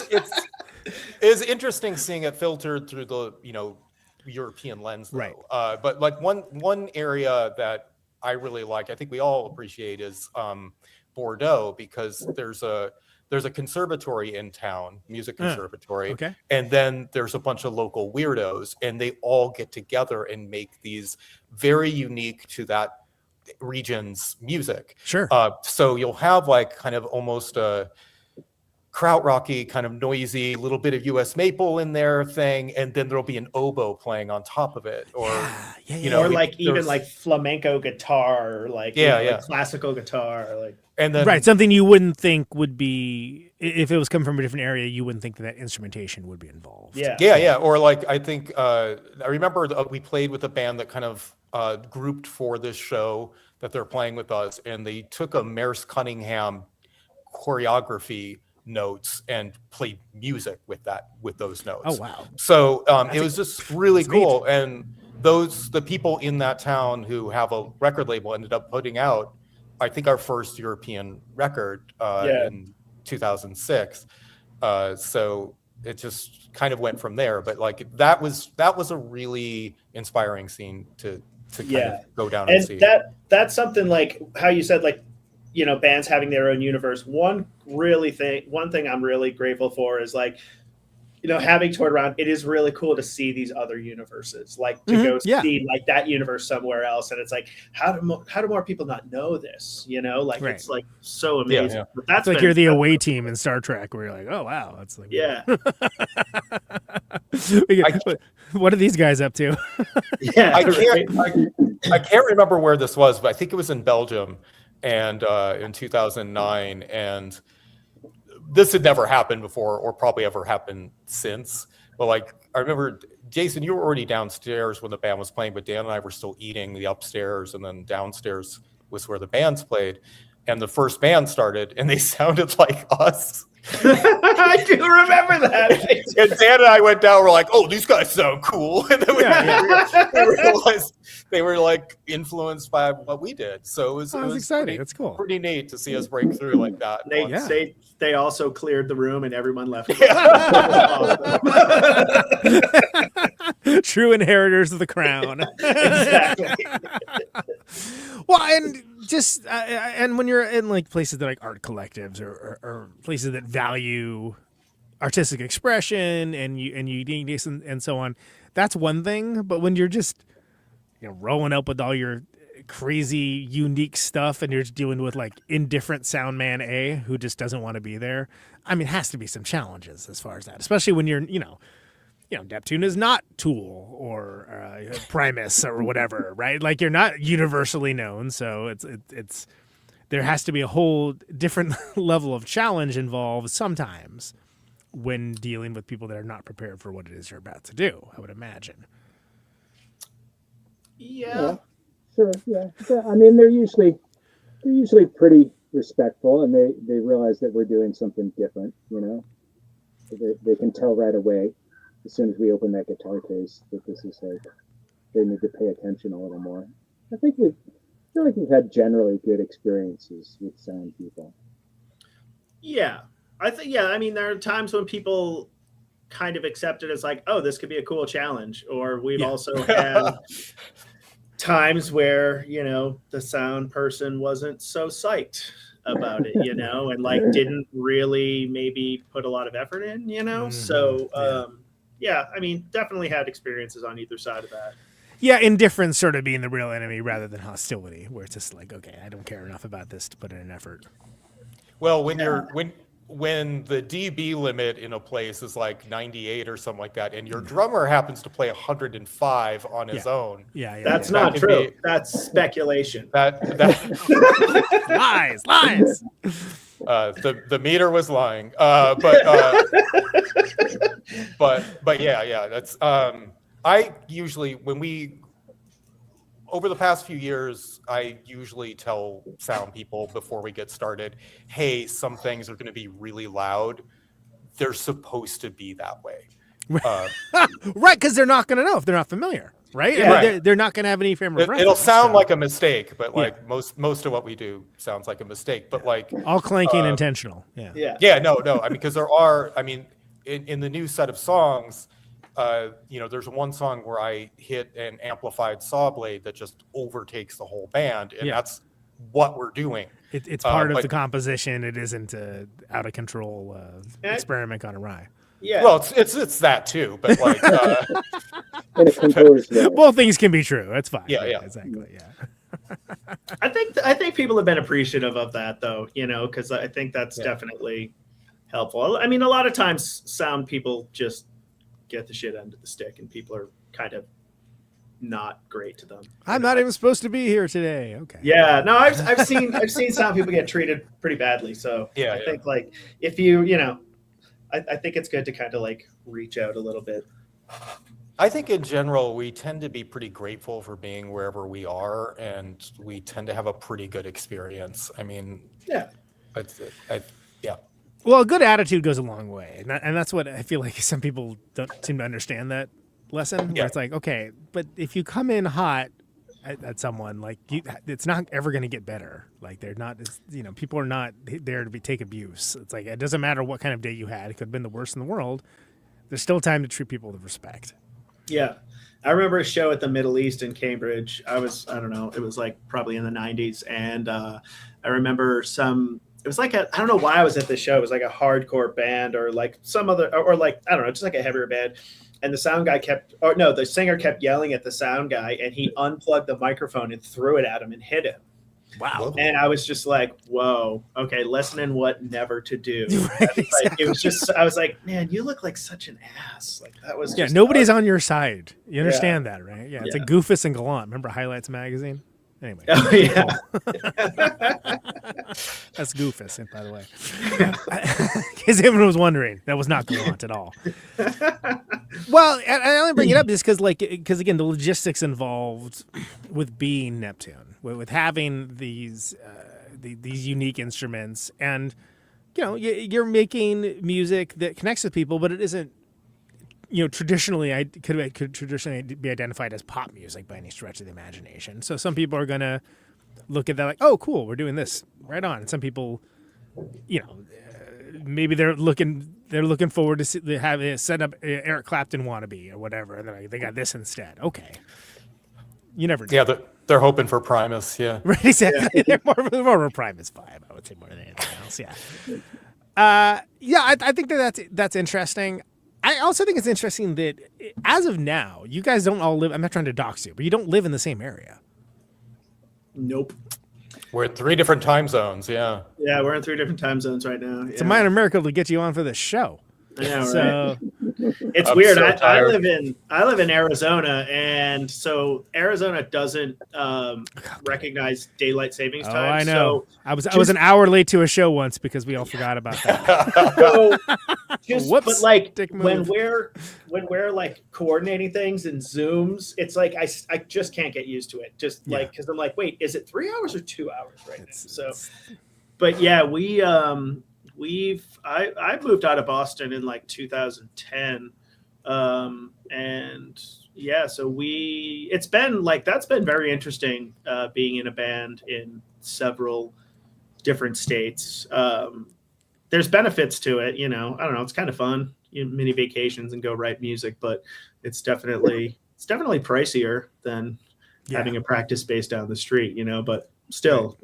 it's interesting seeing it filtered through the, you know, European lens, though. Right. But like one area that I really like, I think we all appreciate, is Bordeaux, because there's a conservatory in town, music conservatory, and then there's a bunch of local weirdos, and they all get together and make these very unique to that region's music. Sure. So you'll have like kind of almost a krautrocky, kind of noisy, little bit of U.S. maple in there thing, and then there'll be an oboe playing on top of it, or you know, or like even like flamenco guitar, or like like classical guitar, like. And then, right, something you wouldn't think would be, if it was coming from a different area, you wouldn't think that instrumentation would be involved. Yeah. Or like, I think I remember we played with a band that kind of grouped for this show that they're playing with us, and they took a Merce Cunningham choreography notes and played music with those notes. Oh wow! So it was just really cool, and the people in that town who have a record label ended up putting out, I think, our first European record in 2006. So it just kind of went from there. But like that was a really inspiring scene to kind of go down and see. That's something like how you said, like, you know, bands having their own universe. One thing I'm really grateful for is, like, you know, having toured around, it is really cool to see these other universes, like to go see like that universe somewhere else. And it's like, how do more people not know this? You know, like it's like so amazing. Yeah. But that's like you're the away team in Star Trek, where you're like, oh wow, that's like what are these guys up to? I can't remember where this was, but I think it was in Belgium, and in 2009, and this had never happened before, or probably ever happened since. But like, I remember, Jason, you were already downstairs when the band was playing, but Dan and I were still eating the upstairs, and then downstairs was where the bands played. And the first band started, and they sounded like us. I do remember that. And Dan and I went down. We're like, "Oh, these guys sound cool." And then we realized they were like influenced by what we did. So it was exciting. That's cool. Pretty neat to see us break through like that. They also cleared the room, and everyone left. True inheritors of the crown. Exactly. Well, and just and when you're in like places that like art collectives or places that value artistic expression and uniqueness and so on, that's one thing. But when you're just, you know, rolling up with all your crazy unique stuff and you're just dealing with like indifferent sound man A who just doesn't want to be there, I mean, it has to be some challenges as far as that, especially when you're, you know, Neptune is not Tool or Primus or whatever, right? Like, you're not universally known, so it's there has to be a whole different level of challenge involved sometimes when dealing with people that are not prepared for what it is you're about to do, I would imagine. Yeah. Sure. Yeah. I mean, they're usually pretty respectful, and they realize that we're doing something different. You know, they can tell right away as soon as we open that guitar case that this is like, they need to pay attention a little more. I feel like we've had generally good experiences with sound people. Yeah, I think. Yeah, I mean, there are times when people kind of accepted as like, oh, this could be a cool challenge. Or we've also had times where, you know, the sound person wasn't so psyched about it, you know, and like didn't really maybe put a lot of effort in, you know. So yeah, I mean, definitely had experiences on either side of that. Yeah, indifference sort of being the real enemy rather than hostility, where it's just like, okay, I don't care enough about this to put in an effort. Well, when the dB limit in a place is like 98 or something like that, and your drummer happens to play 105 on his own, that's not true. That's speculation. That lies. The meter was lying, but yeah, that's I usually over the past few years, I usually tell sound people before we get started, hey, some things are going to be really loud. They're supposed to be that way. Right, because they're not going to know if they're not familiar, right? Yeah, right. They're not going to have any frame of reference. It'll sound like a mistake, but like most of what we do sounds like a mistake. But like all clanking intentional. Yeah. No. I mean, because there are. I mean, in the new set of songs. You know, there's one song where I hit an amplified saw blade that just overtakes the whole band, and that's what we're doing. It's part of the composition. It isn't out of control experiment gone awry. Yeah. Well, it's that too, but like both things can be true. That's fine. Yeah. Exactly. Yeah. I think people have been appreciative of that, though. You know, because I think that's definitely helpful. I mean, a lot of times, sound people just get the shit end of the stick, and people are kind of not great to them. I'm not even supposed to be here today. Okay. Yeah. No, I've seen some people get treated pretty badly. So I think like if you know, I think it's good to kind of like reach out a little bit. I think in general we tend to be pretty grateful for being wherever we are, and we tend to have a pretty good experience. I mean, yeah. Well, a good attitude goes a long way, and that's what I feel like some people don't seem to understand that lesson. Where it's like, okay, but if you come in hot at someone, like it's not ever going to get better. Like they're not, you know, people are not there to take abuse. It's like it doesn't matter what kind of day you had; it could have been the worst in the world. There's still time to treat people with respect. Yeah, I remember a show at the Middle East in Cambridge. I don't know, it was like probably in the 90s, and I remember it was like I don't know why I was at this show. It was like a hardcore band or like some other, or like, I don't know, just like a heavier band. And the singer kept yelling at the sound guy, and he unplugged the microphone and threw it at him and hit him. Wow. And I was just like, whoa, okay, lesson in what never to do. It was just, I was like, man, you look like such an ass. Like that was just nobody's on your side. You understand that, right? Yeah, it's a Goofus and Gallant. Remember Highlights magazine? Anyway. Oh, yeah. That's Goofus, by the way. In case anyone was wondering, that was not Gallant at all. Well, I only bring it up just because again, the logistics involved with being Neptune, with having these unique instruments, and you know, you're making music that connects with people, but it isn't. You know, traditionally, could traditionally be identified as pop music by any stretch of the imagination. So some people are gonna look at that like, oh, cool, we're doing this, right on. And some people, you know, maybe they're looking forward to have it set up Eric Clapton wannabe or whatever, and then they got this instead. Okay, you never know. Yeah, they're hoping for Primus. Yeah, right. Exactly. Yeah. They're more of a Primus vibe, I would say, more than anything else. Yeah. I think that's interesting. I also think it's interesting that as of now, you guys don't all live. I'm not trying to dox you, but you don't live in the same area. Nope. We're in 3 different time zones. Yeah. Yeah, we're in 3 different time zones right now. It's a minor miracle to get you on for this show. I know, right? It's weird. So I live in Arizona, and so Arizona doesn't recognize daylight savings time. Oh, I know. So I was an hour late to a show once because we all forgot about that. But like when we're like coordinating things in Zooms, it's like I just can't get used to it. Just like because I'm like, wait, is it 3 hours or 2 hours right now? So, but yeah, I moved out of Boston in like 2010, and yeah, so it's been like that's been very interesting being in a band in several different states. There's benefits to it, you know. I don't know, it's kind of fun. mini vacations and go write music, but it's definitely pricier than having a practice space down the street, but still,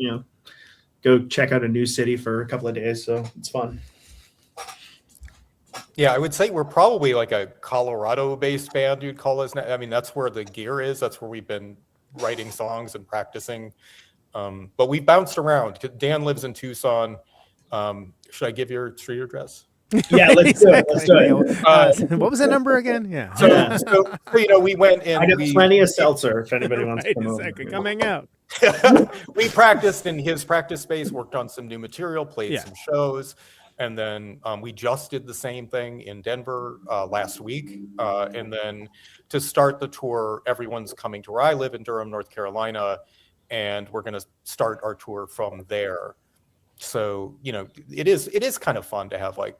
go check out a new city for a couple of days. So it's fun. Yeah, I would say we're probably like a Colorado-based band, you'd call us. I mean, that's where the gear is. That's where we've been writing songs and practicing. But we bounced around. Dan lives in Tucson. Should I give your street address? Yeah, let's do it. Let's do it. What was that number again? Yeah. So we went in. I got plenty of seltzer if anybody wants to come over. Come hang out. We practiced in his practice space, worked on some new material, played some shows. And then we just did the same thing in Denver last week. And then to start the tour, everyone's coming to where I live in Durham, North Carolina. And we're going to start our tour from there. So, it is kind of fun to have like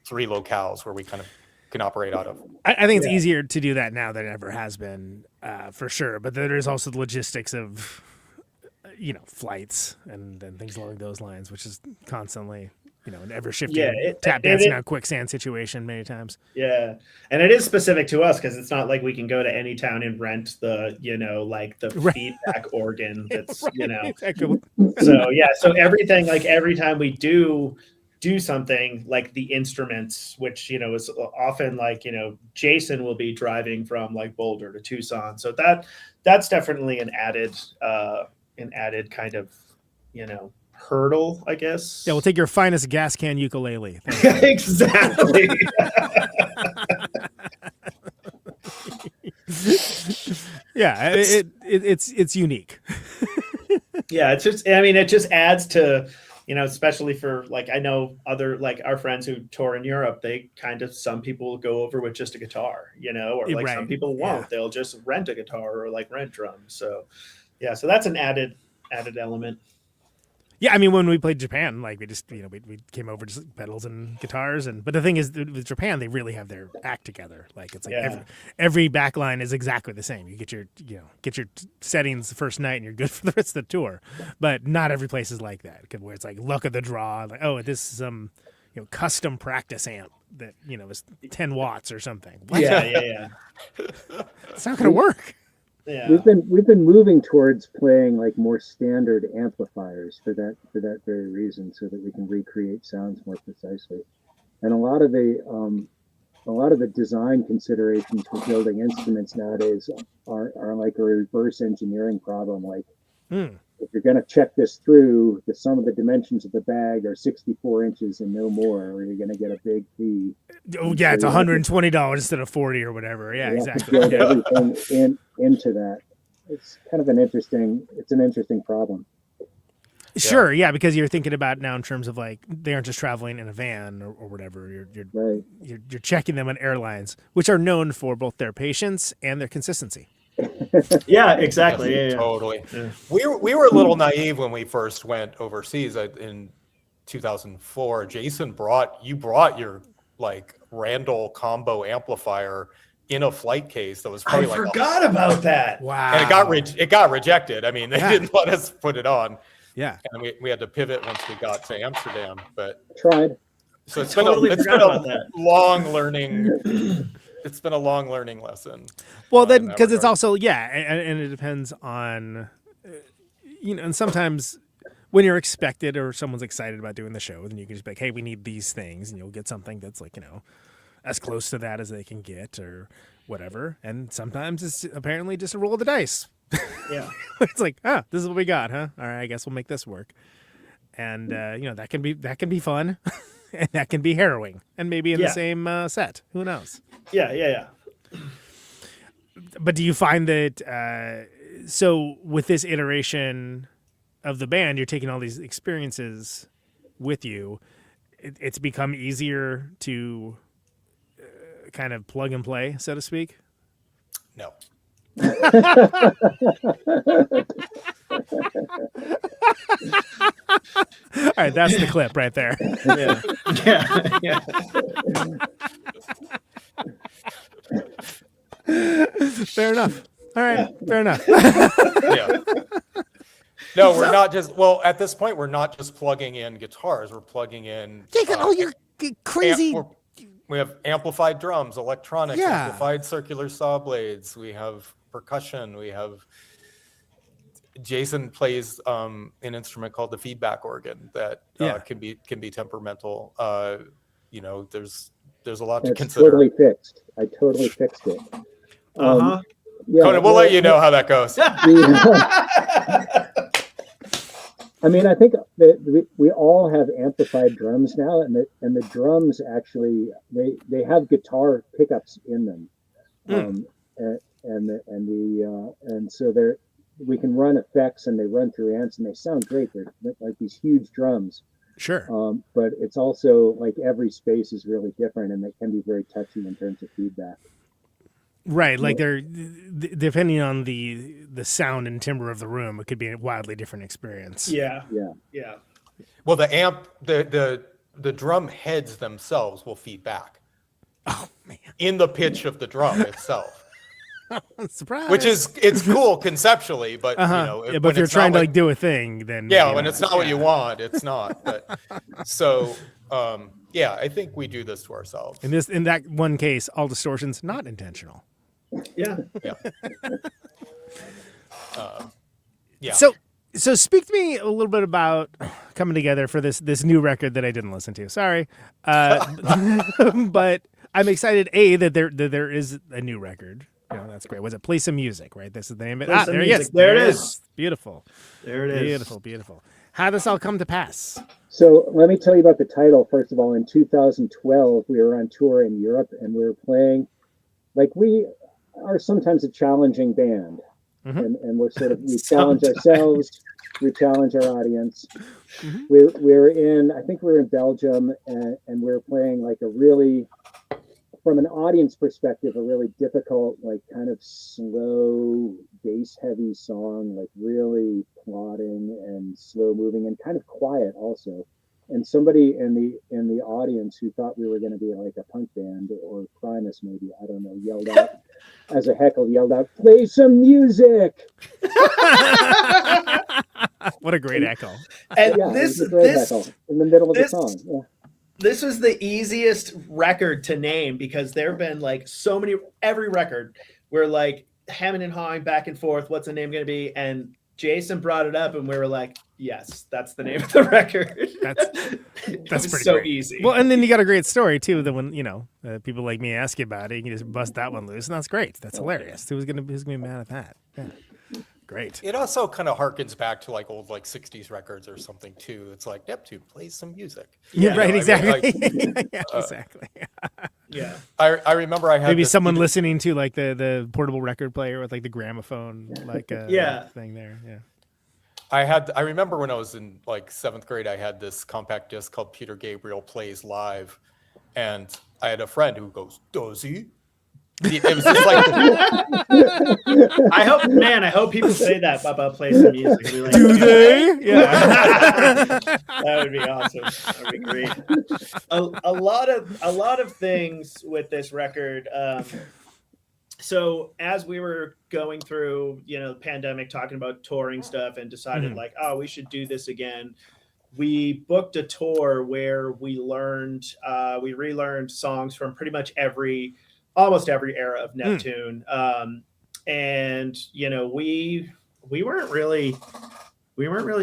3 locales where we kind of can operate out of. I think it's easier to do that now than it ever has been, for sure. But there's also the logistics of, flights and things along those lines, which is constantly, an ever shifting tap dancing on quicksand situation many times. Yeah. And it is specific to us because it's not like we can go to any town and rent the, like the feedback organ that's, Exactly. So everything, like every time we do something like the instruments, which, is often like, Jason will be driving from like Boulder to Tucson. So that's definitely an added kind of, hurdle, I guess. Yeah, we'll take your finest gas can ukulele. Exactly. Yeah, it's unique. Yeah, it just adds to, especially for like, I know other, like our friends who tour in Europe, some people go over with just a guitar, or like some people won't, they'll just rent a guitar or like rent drums. So so that's an added element. Yeah, I mean, when we played Japan, like we just, we came over just pedals and guitars, but the thing is, with Japan, they really have their act together. Like it's like every back line is exactly the same. You get your settings the first night, and you're good for the rest of the tour. But not every place is like that, where it's like luck of the draw. Like, oh, this is some custom practice amp that is 10 watts or something. What? Yeah. It's not going to work. Yeah. We've been moving towards playing like more standard amplifiers for that very reason, so that we can recreate sounds more precisely. And a lot of the design considerations for building instruments nowadays are like a reverse engineering problem. Like if you're going to check this through, the sum of the dimensions of the bag are 64 inches and no more, or you're going to get a big fee. Oh yeah, it's $120 instead of 40 or whatever. Yeah, exactly. Build everything into that. It's kind of an interesting problem. Sure, yeah, because you're thinking about now in terms of like they aren't just traveling in a van or whatever. You're checking them on airlines, which are known for both their patience and their consistency. Yeah, exactly. Yeah, totally. Yeah. We were a little naive when we first went overseas in 2004. Jason brought your like Randall combo amplifier in a flight case that was probably I forgot about that. Wow. And it got rejected. I mean, they didn't let us put it on. Yeah. And we had to pivot once we got to Amsterdam, but tried. So it's been a long learning. It's been a long learning lesson. Well, then, because it's also, and it depends on, and sometimes when you're expected or someone's excited about doing the show, then you can just be like, hey, we need these things, and you'll get something that's like, as close to that as they can get or whatever. And sometimes it's apparently just a roll of the dice. Yeah. It's like, this is what we got, huh? All right, I guess we'll make this work. And, that can be fun. And that can be harrowing, and maybe in the same set. Who knows? Yeah. But do you find that so with this iteration of the band, you're taking all these experiences with you? It's become easier to kind of plug and play, so to speak? No. All right, that's the clip right there. Yeah. Fair enough. All right, fair enough. Yeah. No, we're not just. Well, at this point, we're not just plugging in guitars. We're plugging in. Take all your crazy We have amplified drums, electronic, Yeah. amplified circular saw blades. We have percussion. We have Jason plays an instrument called the feedback organ that can be temperamental. There's a lot to consider. Totally fixed. I totally fixed it. Yeah, Conan, we'll let you know how that goes. I mean, I think that we all have amplified drums now, and the drums actually they have guitar pickups in them, and so we can run effects and they run through amps and they sound great. They're like these huge drums. Sure. But it's also like every space is really different, and they can be very touchy in terms of feedback. Right, like they're depending on the sound and timbre of the room, it could be a wildly different experience. Yeah. Well, the amp, the drum heads themselves will feed back. Oh man! In the pitch of the drum itself. Surprise! Which it's cool conceptually, but but if you're trying to like do a thing, then when it's not what you want, it's not. But so. I think we do this to ourselves. In that one case, all distortions not intentional. Yeah. So speak to me a little bit about coming together for this new record that I didn't listen to. Sorry, but I'm excited. That there is a new record. That's great. Was it Play Some Music? Right. This is the name of it. There it is. Beautiful. There it is. Beautiful. How did this all come to pass? So let me tell you about the title. First of all, in 2012, we were on tour in Europe, and we were playing. Like, we are sometimes a challenging band, and we challenge ourselves, we challenge our audience. I think we were in Belgium, and we were playing like a really, from an audience perspective, a really difficult, like kind of slow, bass-heavy song, like really plodding and slow moving and kind of quiet also. And somebody in the audience who thought we were going to be like a punk band or Primus maybe, I don't know, yelled out as a heckle, "Play some music!" What a great echo! And this echo in the middle of the song. Yeah. This was the easiest record to name because there have been like every record where like hemming and hawing back and forth. What's the name going to be? And Jason brought it up, and we were like, "Yes, that's the name of the record." That's pretty so great. easy. Well, and then you got a great story too. That when people like me ask you about it, you can just bust that one loose, and that's great. That's hilarious. Who's gonna be mad at that? Yeah. Great. It also kind of harkens back to like old like 60s records or something too. It's like Neptune plays some music. Yeah, right. Exactly. Exactly. Yeah. I remember I had maybe someone listening to like the portable record player with like the gramophone thing there. Yeah. I remember when I was in like 7th grade, I had this compact disc called Peter Gabriel Plays Live, and I had a friend who goes, "Does he?" It was just like, I hope people say that about Play Some Music. Like, do they? Yeah. That would be awesome. That would be great. A lot of things with this record. So as we were going through, the pandemic, talking about touring stuff, and decided we should do this again. We booked a tour where we relearned songs from pretty much almost every era of Neptune. And we weren't really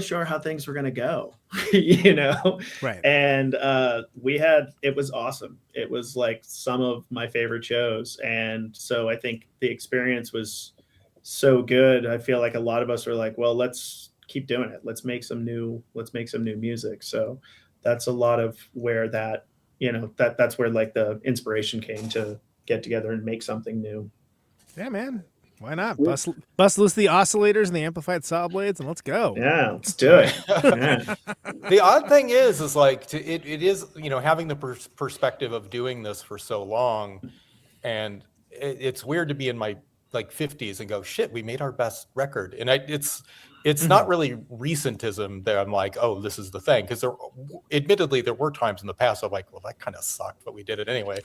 sure how things were going to go, Right. And it was awesome. It was like some of my favorite shows. And so I think the experience was so good. I feel like a lot of us were like, well, let's keep doing it. Let's make some new music. So that's a lot of where that's where like the inspiration came to get together and make something new. Yeah, man. Why not? Bust loose the oscillators and the amplified saw blades, and let's go. Yeah, let's do it. Yeah. The odd thing is like it is having the perspective of doing this for so long, and it's weird to be in my like 50s and go, shit, we made our best record, and it's not really recentism that I'm like, oh, this is the thing, because admittedly there were times in the past I'm like, well, that kind of sucked, but we did it anyway.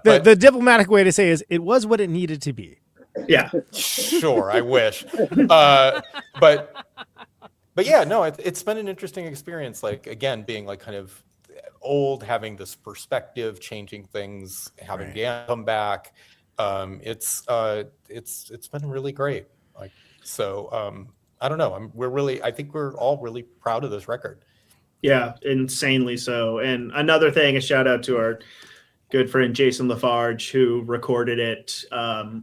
The diplomatic way to say is it was what it needed to be. Yeah, sure, I wish, but yeah, no, it's been an interesting experience. Like again, being like kind of old, having this perspective, changing things, having Dan come back. It's been really great. Like, so I don't know. I think we're all really proud of this record. Yeah, insanely so. And another thing, a shout out to our good friend Jason Lafarge, who recorded it.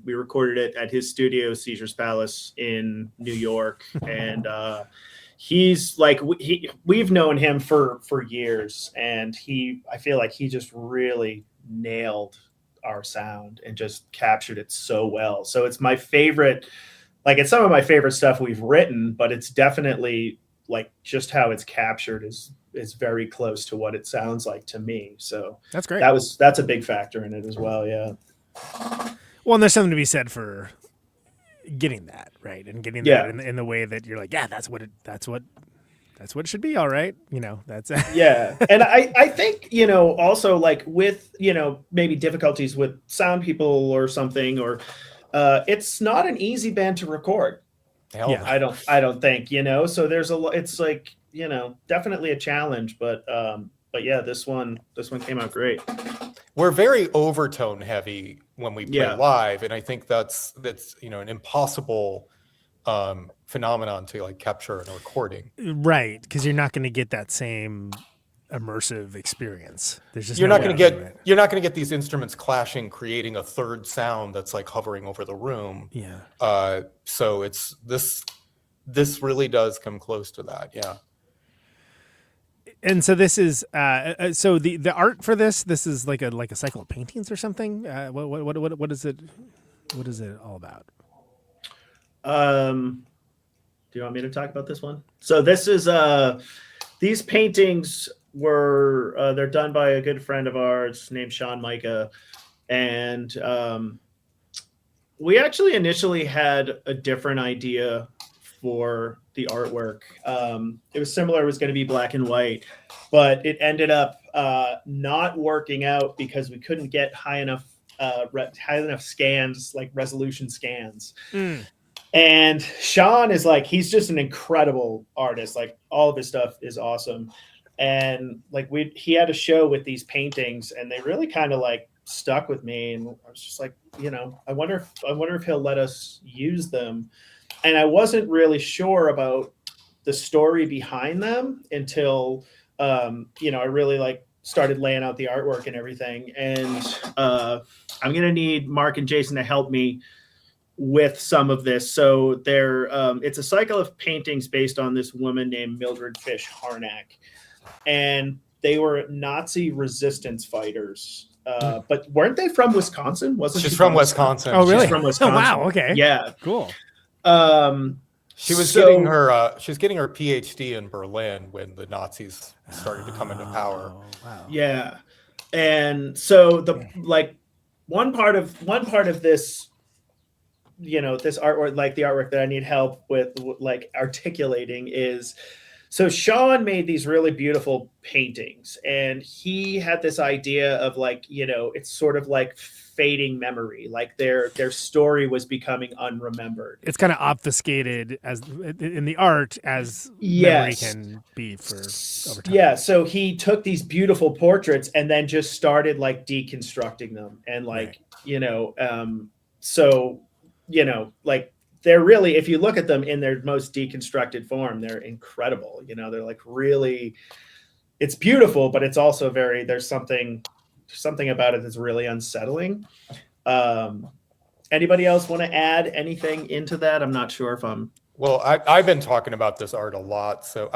We recorded it at his studio, Caesar's Palace in New York, and he's like, we've known him for years, and I feel like he just really nailed our sound and just captured it so well. So it's my favorite, like it's some of my favorite stuff we've written, but it's definitely like just how it's captured is very close to what it sounds like to me. So that's great. That's a big factor in it as well. Yeah. Well, and there's something to be said for getting that right and getting that in the way that you're like, yeah, that's what it should be. All right. You know, that's yeah. And I think, you know, also like with, you know, maybe difficulties with sound people or something, or it's not an easy band to record. Yeah. I don't think, you know, so there's it's like, you know, definitely a challenge, but yeah, this one came out great. We're very overtone heavy when we play live, and I think that's you know, an impossible phenomenon to like capture in a recording. Right, because you're not going to get that same immersive experience. There's just you're not going to get these instruments clashing, creating a third sound that's like hovering over the room. Yeah. So it's this really does come close to that. Yeah. And so this is so the art for this is like a cycle of paintings or something. What is it? What is it all about? Do you want me to talk about this one? So this is these paintings were they're done by a good friend of ours named Sean Micah, and we actually initially had a different idea for the artwork. It was similar. It was going to be black and white, but it ended up not working out because we couldn't get high enough scans, like resolution scans. And Sean is like, he's just an incredible artist. Like all of his stuff is awesome. And like he had a show with these paintings, and they really kind of like stuck with me. And I was just like, you know, I wonder if he'll let us use them. And I wasn't really sure about the story behind them until, you know, I really like started laying out the artwork and everything. And I'm going to need Mark and Jason to help me with some of this. So it's a cycle of paintings based on this woman named Mildred Fish Harnack. And they were Nazi resistance fighters. But weren't they from Wisconsin? She's from Wisconsin. Oh, really? She's from Wisconsin. Oh, wow. Okay. Yeah. Cool. She was getting her PhD in Berlin when the Nazis started to come into power. Wow. Yeah. And so one part of this, you know, this artwork, like the artwork that I need help with like articulating is, so Sean made these really beautiful paintings, and he had this idea of like, you know, it's sort of like fading memory, like their story was becoming unremembered. It's kind of obfuscated as in the art as memory can be for over time. Yeah, so he took these beautiful portraits and then just started like deconstructing them, and like, you know, so, you know, like they're really, if you look at them in their most deconstructed form, they're incredible. You know, they're like really, it's beautiful, but it's also there's something about it that's really unsettling. Anybody else want to add anything into that? I'm not sure if I'm. Well, I've been talking about this art a lot. So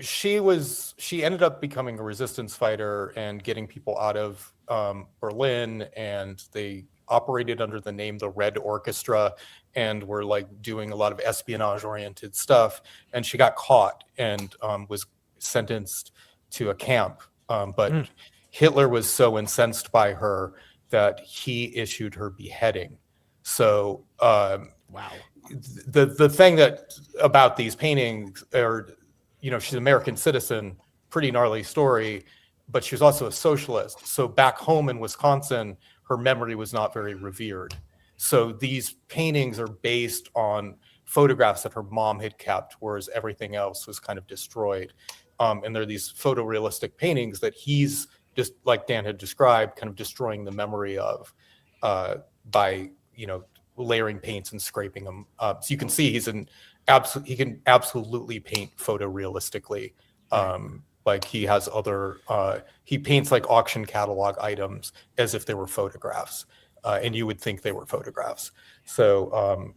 she ended up becoming a resistance fighter and getting people out of Berlin, and they operated under the name the Red Orchestra and were like doing a lot of espionage oriented stuff. And she got caught and was sentenced to a camp. But Hitler was so incensed by her that he issued her beheading. So wow. The thing about these paintings are, you know, she's an American citizen, pretty gnarly story, but she was also a socialist. So back home in Wisconsin, her memory was not very revered. So these paintings are based on photographs that her mom had kept, whereas everything else was kind of destroyed. and they're these photorealistic paintings that he's just, like Dan had described, kind of destroying the memory of by layering paints and scraping them. So you can see he can absolutely paint photorealistically. Like he has he paints like auction catalog items as if they were photographs, and you would think they were photographs. So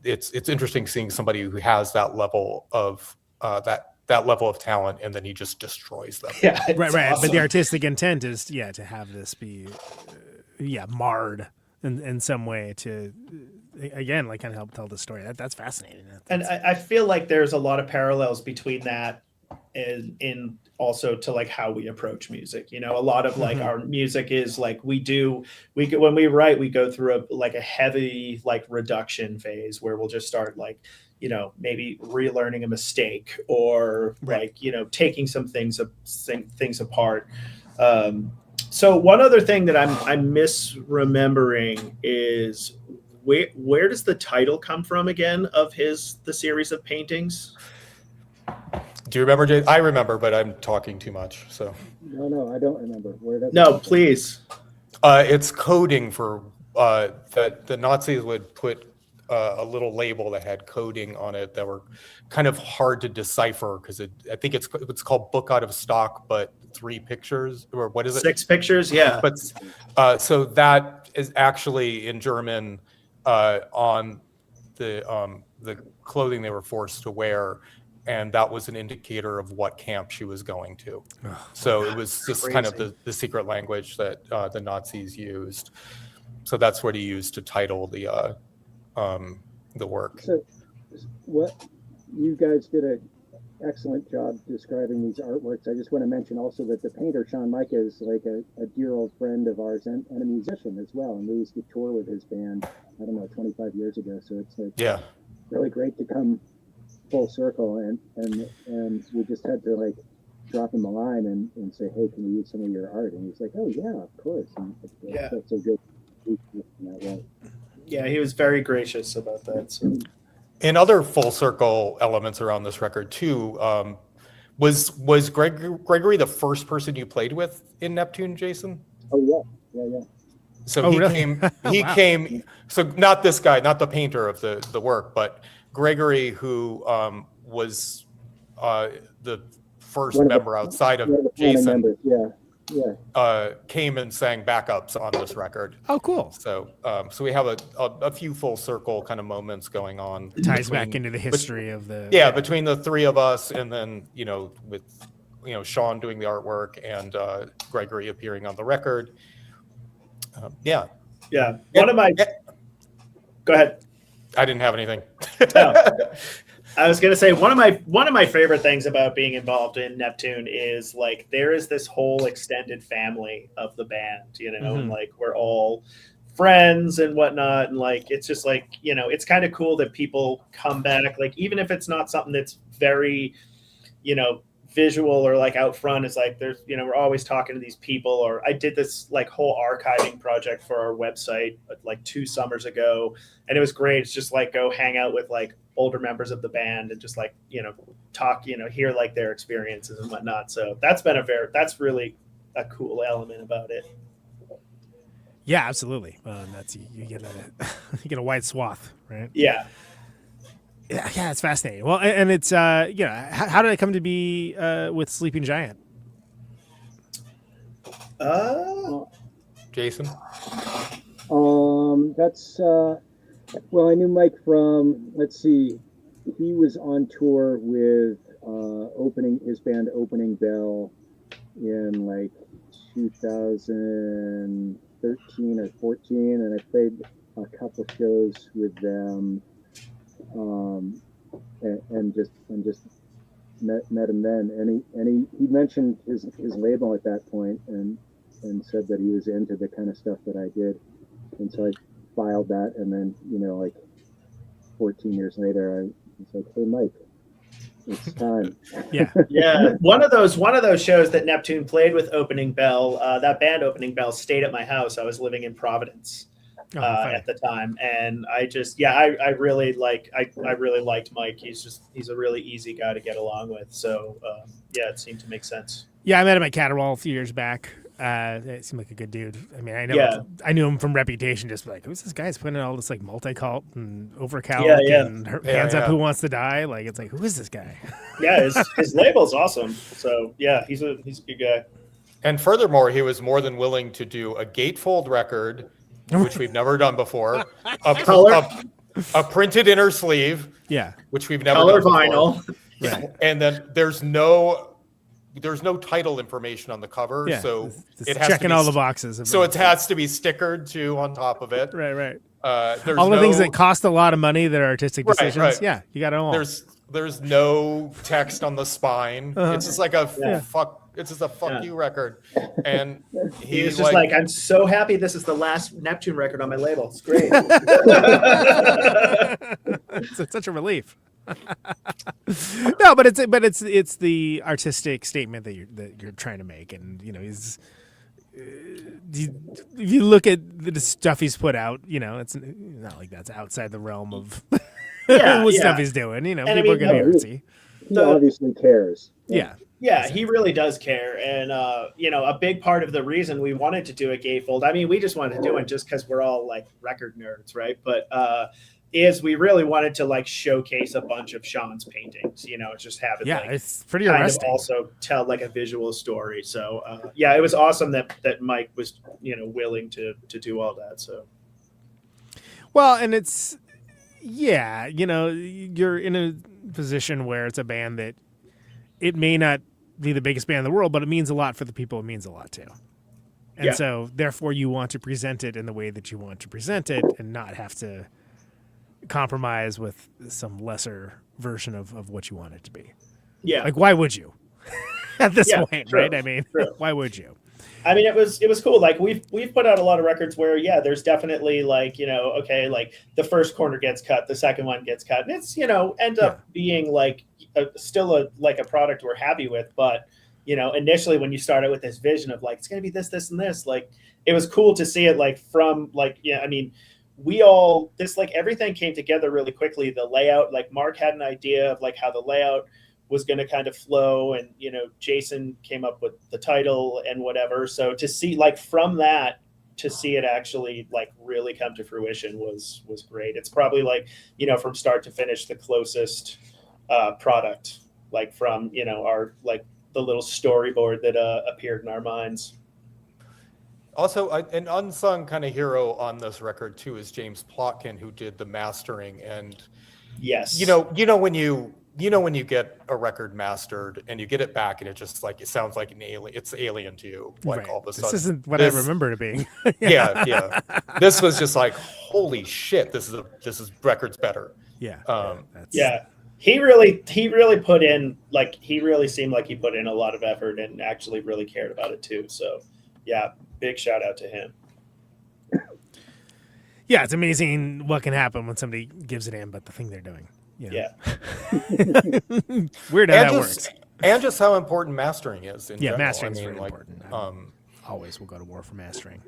it's interesting seeing somebody who has that level of that level of talent, and then he just destroys them. Yeah, right. awesome. But the artistic intent is to have this be marred in some way to again like kind of help tell the story. That's fascinating. And I feel like there's a lot of parallels between that and in also to like how we approach music. A lot of like our music is like when we write, we go through a heavy like reduction phase where we'll just start like maybe relearning a mistake or like taking some things apart. So one other thing that I'm misremembering is where does the title come from again of the series of paintings? Do you remember, Jay? I remember, but I'm talking too much. So No, I don't remember. Where does No, please. It's coding for that the Nazis would put a little label that had coding on it that were kind of hard to decipher because I think it's called book out of stock, but 3 pictures, or what is it? 6 pictures, yeah. But so that is actually in German on the clothing they were forced to wear. And that was an indicator of what camp she was going to. So it was just kind of the secret language that the Nazis used. So that's what he used to title the work. So, what you guys did an excellent job describing these artworks. I just want to mention also that the painter Sean Micah is like a dear old friend of ours and a musician as well. And we used to tour with his band, 25 years ago. So it's like really great to come full circle, and we just had to like drop him a line and say, hey, can we use some of your art? And he's like, oh yeah, of course. And that's so good. Yeah, he was very gracious about that. So. And other full circle elements around this record too. Was Gregory the first person you played with in Neptune, Jason? Oh yeah. So he came. So not this guy, not the painter of the work, but Gregory, who was the first member outside of Jason, came and sang backups on this record. Oh, cool! So we have a few full circle kind of moments going on. It ties back into the history of the between the 3 of us, and then with Sean doing the artwork and Gregory appearing on the record. Yeah. One of my. Go ahead. I didn't have anything. I was gonna say one of my favorite things about being involved in Neptune is like there is this whole extended family of the band, and like we're all friends and whatnot, and like it's just like it's kind of cool that people come back, like even if it's not something that's very visual or like out front. It's like there's we're always talking to these people. Or I did this like whole archiving project for our website like 2 summers ago, and it was great. It's just like go hang out with like older members of the band and just like talk, hear like their experiences and whatnot. So that's really a cool element about it. Yeah, absolutely. That's you get a wide swath, right? Yeah, it's fascinating. Well, and it's how did it come to be with Sleeping Giant? Jason. That's well, I knew Mike from, let's see, he was on tour with his band Opening Bell in like 2013 or 14, and I played a couple shows with them, and just met him then, and he mentioned his label at that point, and said that he was into the kind of stuff that I did, and so I filed that, and then like 14 years later I was like, hey Mike, it's time. yeah one of those shows that Neptune played with Opening Bell, that band Opening Bell stayed at my house. I was living in Providence, at the time, and I really liked Mike. He's a really easy guy to get along with. So it seemed to make sense. Yeah, I met him at Caterwall a few years back. It seemed like a good dude. I mean, I knew him from reputation. Just like, who's this guy? He's putting in all this like multi-cult and overcalc and hands up. Who wants to die? Like, it's like, who is this guy? Yeah, his label's awesome. So yeah, he's a good guy. And furthermore, he was more than willing to do a gatefold record, which we've never done before. A printed inner sleeve, which we've never done before. Vinyl, right? And then there's no title information on the cover, so it has checking to be all the boxes. So it has to be stickered too on top of it. Right. There's all the things that cost a lot of money that are artistic decisions. Right. Yeah, you got it all. There's no text on the spine. It's just like a fuck. It's just a fuck you record. And he's just like, I'm so happy this is the last Neptune record on my label. It's great. It's such a relief. No, but it's the artistic statement that you're trying to make, and he's. If you look at the stuff he's put out, it's not like that's outside the realm of what stuff he's doing. People are gonna be artsy. He obviously cares. Yeah, he really does care. And, a big part of the reason we wanted to do a gatefold, I mean, we just wanted to do it just because we're all like record nerds, right? But is we really wanted to like showcase a bunch of Sean's paintings, just have it it's pretty kind arresting. of also tell like a visual story. So, it was awesome that Mike was, willing to do all that. So, well, and it's, you're in a position where it's a band that it may not be the biggest band in the world, but it means a lot for the people it means a lot to. And so therefore you want to present it in the way that you want to present it and not have to compromise with some lesser version of what you want it to be. Yeah. Like, why would you at this point, true, right? I mean, why would you? I mean, it was cool. Like we've put out a lot of records where, there's definitely like, like the first corner gets cut, the second one gets cut, and it's, end up being like still a product we're happy with. But, initially when you started with this vision of like, it's going to be this, this, and this, like, it was cool to see it like from like, I mean, everything came together really quickly. The layout, like Mark had an idea of like how the layout was going to kind of flow, and Jason came up with the title and whatever. So to see like from that to see it actually like really come to fruition was great. It's probably like from start to finish the closest product, like from our like the little storyboard that appeared in our minds. Also, an unsung kind of hero on this record too is James Plotkin, who did the mastering. And yes, when you get a record mastered and you get it back and it just like it sounds like an alien, it's alien to you, like all of a sudden. This isn't what I remember it being. yeah. This was just like, holy shit, this is record's better. He really put in, like, he really seemed like he put in a lot of effort and actually really cared about it too. So big shout out to him. Yeah, it's amazing what can happen when somebody gives a damn about the thing they're doing. Weird how that works. And just how important mastering is in general. Mastering is very important. Always will go to war for mastering.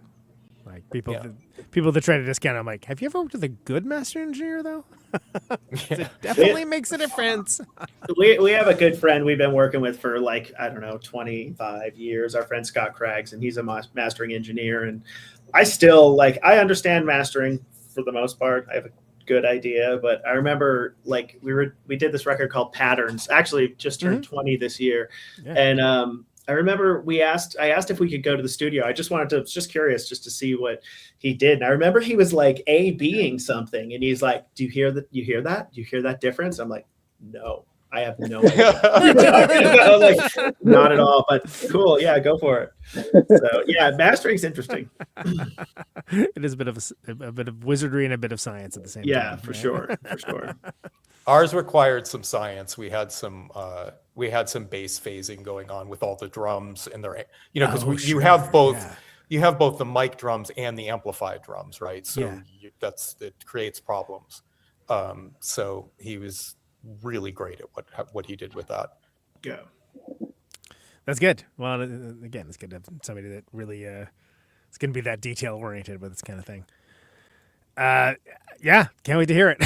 Like people that try to discount it, I'm like, have you ever worked with a good master engineer though? It definitely makes a difference. We have a good friend we've been working with for like, I don't know, 25 years. Our friend Scott Craggs, and he's a mastering engineer. And I still I understand mastering for the most part. I have a good idea, but I remember like we did this record called Patterns, actually just turned 20 this year. And I remember I asked if we could go to the studio. I was just curious just to see what he did. And I remember he was like A-B'ing something, and he's like, do you hear that? You hear that difference? I'm like, no, I have no idea what you're talking about. Like, not at all, but cool. Yeah, go for it. So mastering's interesting. It is a bit of wizardry and a bit of science at the same time. Yeah, for sure. Ours required some science. We had some bass phasing going on with all the drums and their, because you have both the mic drums and the amplified drums, right? So it creates problems. So he was really great at what he did with that. Yeah, that's good. Well, again, it's good to have somebody that really is going to be that detail oriented with this kind of thing. Yeah, can't wait to hear it.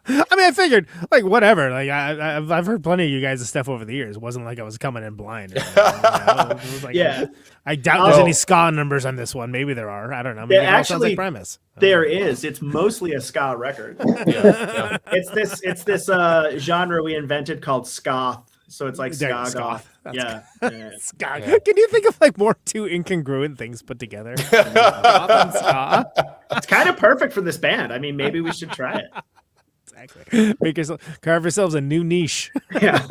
I mean, I figured, like, whatever. Like, I've heard plenty of you guys' stuff over the years. It wasn't like I was coming in blind. Or anything, It was like, Yeah. I doubt there's any ska numbers on this one. Maybe there are. I don't know. Maybe it all sounds like Primus. There is. It's mostly a ska record. Yeah. It's this genre we invented called ska. So it's like ska goth. Yeah. Ska. Yeah. Can you think of like more two incongruent things put together? Goth and ska. It's kind of perfect for this band. I mean, maybe we should try it. Exactly. Carve yourselves a new niche. Yeah.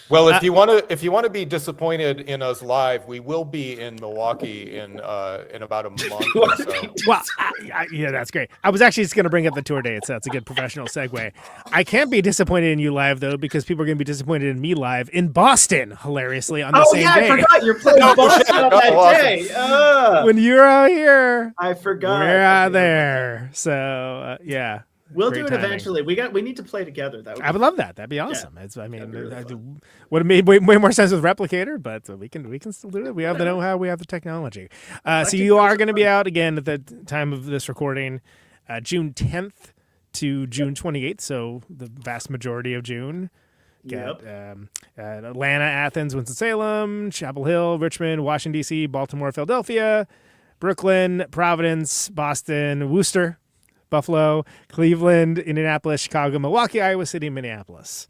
Well, if you want to be disappointed in us live, we will be in Milwaukee in about a month or so. Well, yeah, that's great. I was actually just going to bring up the tour dates. So that's a good professional segue. I can't be disappointed in you live though, because people are going to be disappointed in me live in Boston. Hilariously on the same day. I forgot you're playing Boston on that day. When you're out here, I forgot. We're out there. So yeah. We'll do it eventually. We need to play together. I would love that. That'd be awesome. Yeah. I mean, would have made way more sense with Replicator, but we can still do it. We have the know-how. We have the technology. So you are going to be out again at the time of this recording, June 10th to June 28th. So the vast majority of June. Got Atlanta, Athens, Winston-Salem, Chapel Hill, Richmond, Washington, D.C., Baltimore, Philadelphia, Brooklyn, Providence, Boston, Worcester, Buffalo, Cleveland, Indianapolis, Chicago, Milwaukee, Iowa City, Minneapolis.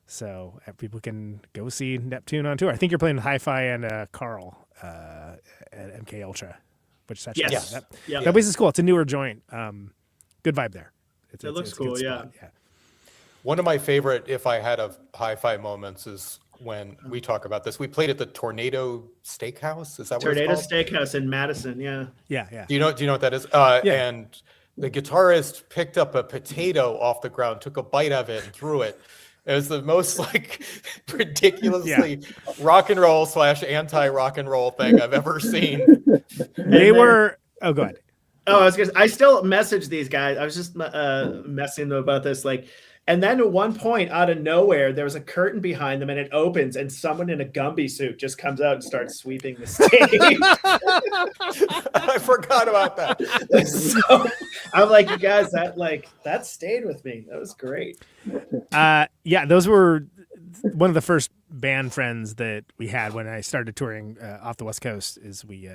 So people can go see Neptune on tour. I think you're playing Hi-Fi and Carl at MK Ultra, which is actually that place is cool. It's a newer joint. Good vibe there. It looks cool. Yeah. One of my favorite, if I had a Hi-Fi moments, is when we talk about this. We played at the Tornado Steakhouse. Is that what it's called? Tornado Steakhouse in Madison. Yeah. Do you know what that is? And the guitarist picked up a potato off the ground, took a bite of it, and threw it. It was the most like ridiculously rock and roll / anti-rock and roll thing I've ever seen. They were. Oh, go ahead. Oh, I still message these guys. I was just messing them about this, like. And then at one point, out of nowhere, there was a curtain behind them, and it opens, and someone in a Gumby suit just comes out and starts sweeping the stage. I forgot about that. So, I'm like, you guys, that stayed with me. That was great. Those were one of the first band friends that we had when I started touring off the West Coast. Is we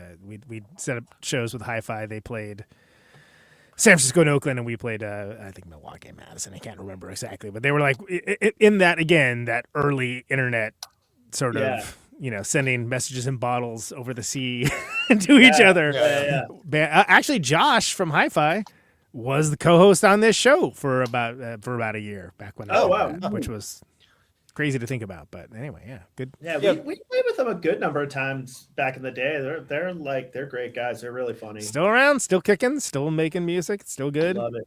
set up shows with Hi-Fi. They played San Francisco and Oakland, and we played, I think, Milwaukee and Madison. I can't remember exactly, but they were like in that, again, that early internet sort of, sending messages in bottles over the sea to each other. Actually, Josh from Hi-Fi was the co-host on this show for about a year back when. Which was crazy to think about, but anyway, good. Yeah, we played with them a good number of times back in the day. They're great guys. They're really funny. Still around, still kicking, still making music, still good. Love it.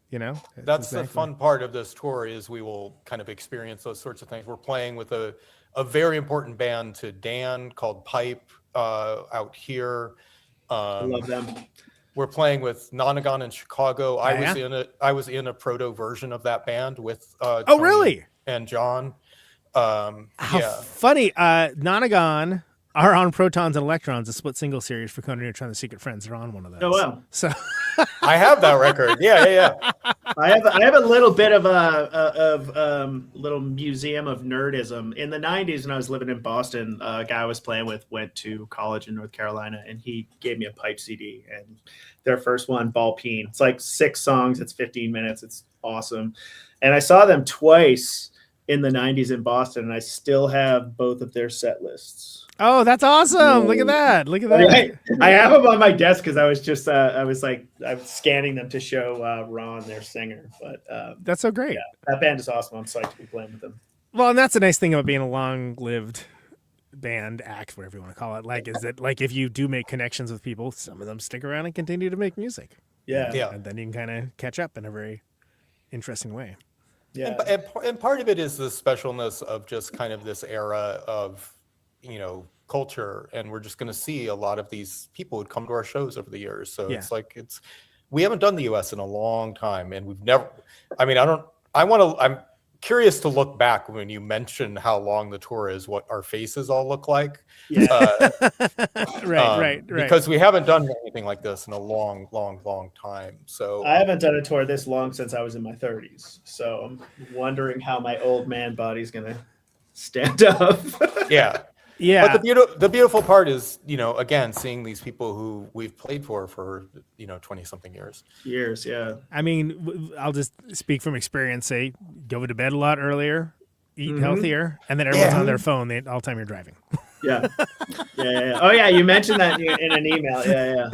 That's the fun part of this tour is we will kind of experience those sorts of things. We're playing with a very important band to Dan called Pipe out here. I love them. We're playing with Nonagon in Chicago. I was in a proto version of that band with Tony really? And John. How funny. Nonagon are on Protons and Electrons, a split single series for Conan, Neutron, The Secret Friends. They're on one of those. Oh, wow. So I have that record. Yeah. I have a little bit of a little museum of nerdism. In the 90s, when I was living in Boston, a guy I was playing with went to college in North Carolina, and he gave me a Pipe CD. And their first one, Ball Peen. It's like 6 songs. It's 15 minutes. It's awesome. And I saw them twice in the 90s in Boston, and I still have both of their set lists. Oh, that's awesome. Look at that. I have them on my desk because I was just I was scanning them to show Ron, their singer. But that's so great. Yeah, that band is awesome. I'm psyched to be playing with them. Well, and that's the nice thing about being a long-lived band, act, whatever you want to call it, is that if you do make connections with people, some of them stick around and continue to make music. Yeah. And then you can kind of catch up in a very interesting way. Yeah. And part of it is the specialness of just kind of this era of, culture. And we're just going to see a lot of these people who come to our shows over the years. So we haven't done the US in a long time. And we've never, I'm curious to look back when you mention how long the tour is, what our faces all look like. Yeah. Right. Because we haven't done anything like this in a long time. So I haven't done a tour this long since I was in my 30s. So I'm wondering how my old man body's gonna stand up. yeah. Yeah. But the beautiful part is, again, seeing these people who we've played for 20 something years. Yeah. I mean, I'll just speak from experience. Say, go to bed a lot earlier, eat healthier, and then everyone's on their phone all the time you're driving. Yeah. Oh yeah, you mentioned that in an email. Yeah.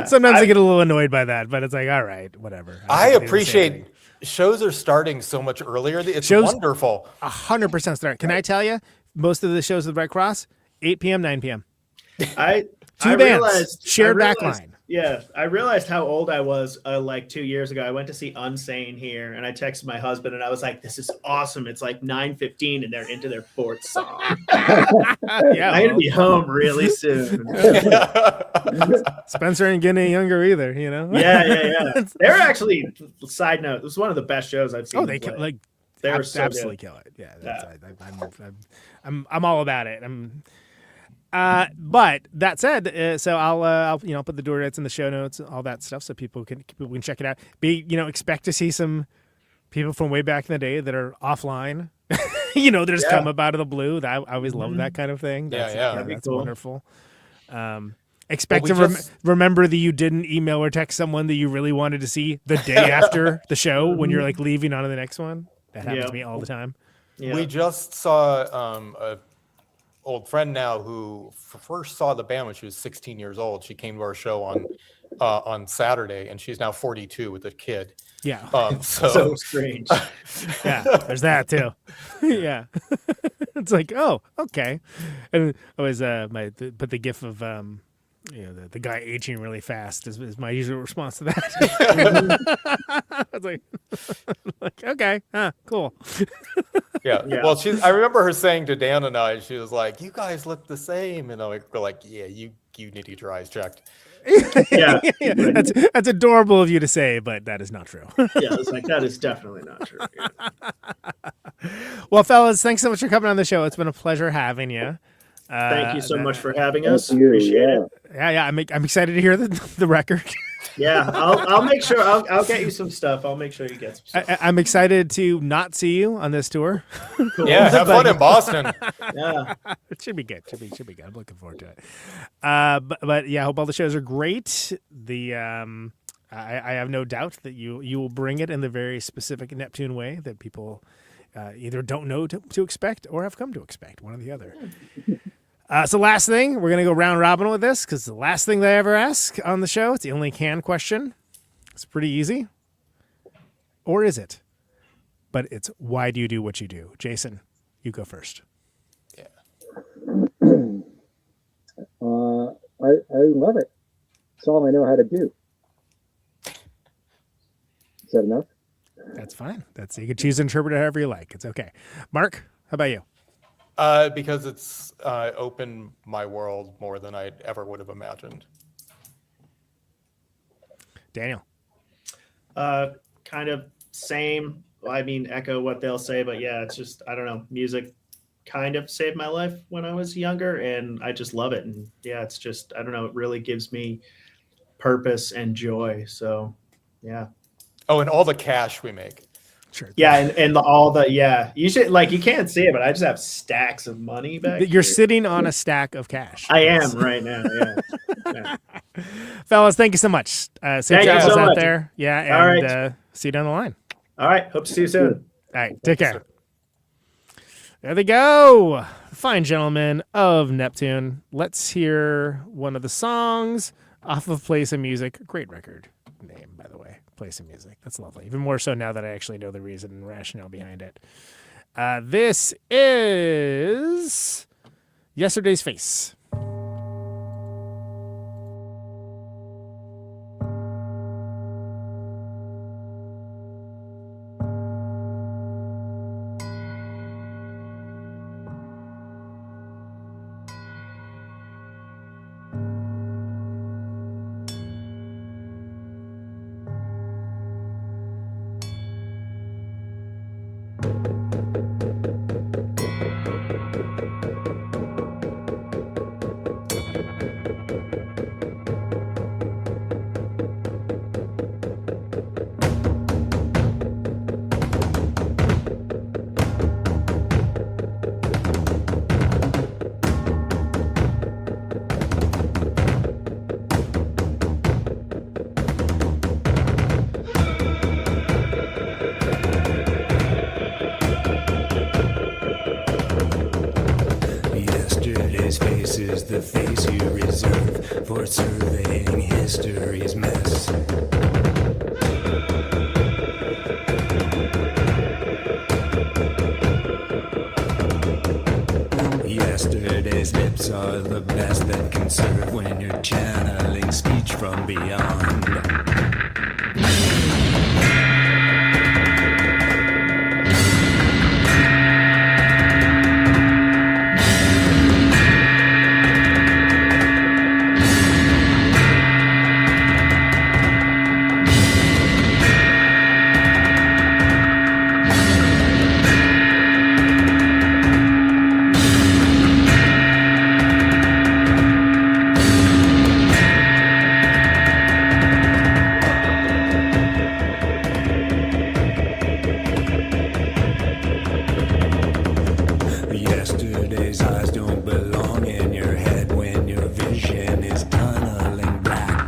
Sometimes I get a little annoyed by that, but it's like, all right, whatever. I appreciate shows are starting so much earlier. It's wonderful. 100% start. Can I tell you? Most of the shows at the Red Cross, 8 p.m., 9 p.m. I bands, realized, shared backline. Yeah, I realized how old I was like 2 years ago. I went to see Unsane here, and I texted my husband, and I was like, this is awesome. It's like 9:15, and they're into their fourth song. I'm going to be home really soon. Spencer ain't getting any younger either, Yeah. They were actually, side note, it was one of the best shows I've seen. Oh, they were so absolutely kill it. Yeah. I'm all about it. But that said, so I'll put the duets in the show notes, all that stuff, so people can check it out. Expect to see some people from way back in the day that are offline. They just come up out of the blue. I always love that kind of thing. That's cool. Wonderful. Expect to remember that you didn't email or text someone that you really wanted to see the day after the show when you're like leaving on to the next one. That happens to me all the time. Yeah. We just saw a old friend now who first saw the band when she was 16 years old. She came to our show on Saturday, and she's now 42 with a kid. Yeah. So strange. Yeah, there's that too. Yeah. It's like, oh, okay. And I always put the gif of the guy aging really fast is my usual response to that. I was like, okay, cool. Yeah. Well, I remember her saying to Dan and I, she was like, "You guys look the same," and we're like, "Yeah, you need to get your eyes checked." Yeah. That's adorable of you to say, but that is not true. Yeah, it's like that is definitely not true. Yeah. Well, fellas, thanks so much for coming on the show. It's been a pleasure having you. Thank you so much for having us. Appreciate it. Yeah. I'm excited to hear the record. Yeah, I'll make sure I'll get you some stuff. I'll make sure you get some stuff. I'm excited to not see you on this tour. Cool. Yeah, have fun in Boston. Yeah, it should be good. Should be good. I'm looking forward to it. But yeah, I hope all the shows are great. I have no doubt that you will bring it in the very specific Neptune way that people either don't know to expect or have come to expect, one or the other. So last thing, we're going to go round robin with this because the last thing that I ever ask on the show, it's the only can question. It's pretty easy. Or is it? But it's why do you do what you do? Jason, you go first. Yeah. I love it. It's all I know how to do. Is that enough? That's fine. You can choose to interpret it however you like. It's okay. Mark, how about you? Because it's opened my world more than I ever would have imagined. Daniel. Kind of same. I mean, echo what they'll say, but yeah, it's just, I don't know, music kind of saved my life when I was younger, and I just love it. And yeah, it's just, I don't know, it really gives me purpose and joy. So yeah. Oh, and all the cash we make. Sure. Yeah, and all the you should, like, you can't see it, but I just have stacks of money back You're here. Sitting on a stack of cash. I am right now. Yeah. Fellas, thank you so much. Safe Thank you travels so out much. there. Yeah, and All right. See you down the line. All right. Hope to see you soon. All right, take care. There they go. Fine gentlemen of Neptune. Let's hear one of the songs off of Play Some Music. Great record name, by the way. Play Some Music. That's lovely. Even more so now that I actually know the reason and rationale behind it. This is Yesterday's Face. surveying history's mess. Yesterday's lips are the best that can serve when you're channeling speech from beyond. Yesterday's eyes don't belong in your head when your vision is tunneling black.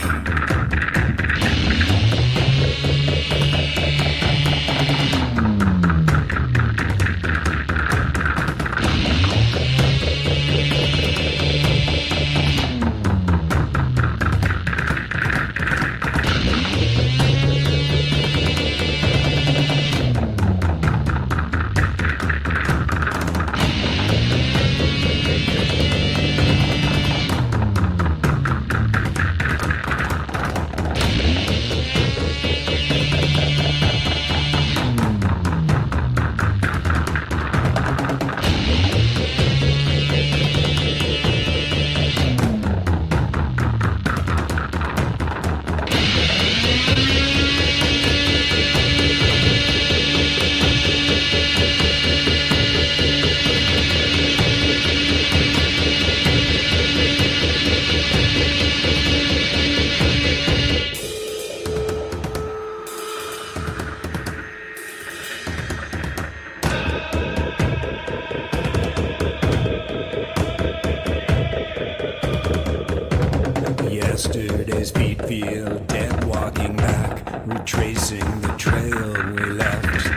Yesterday's feet feel dead walking back, retracing the trail we left.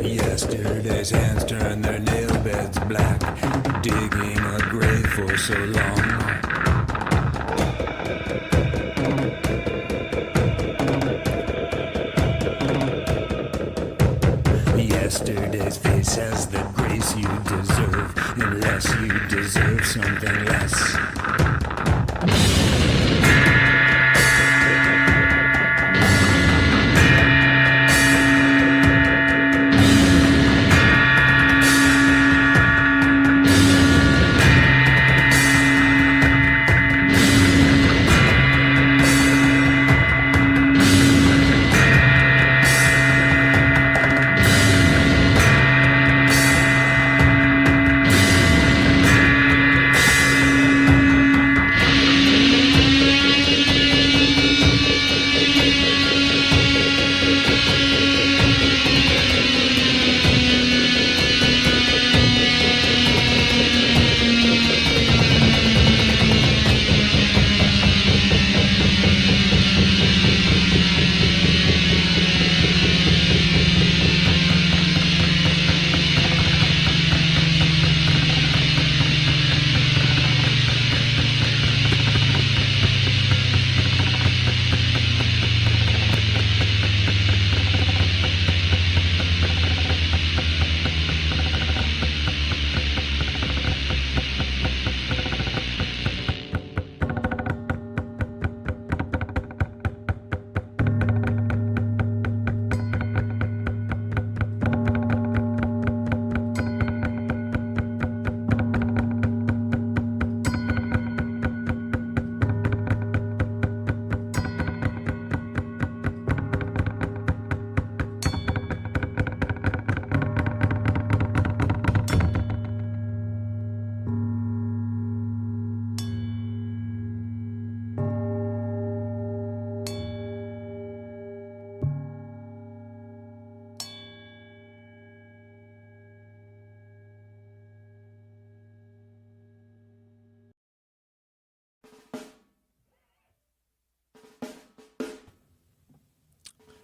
Yesterday's hands turn their nail beds black, digging a grave for so long. Yesterday's face has the grace you deserve, unless you deserve something less.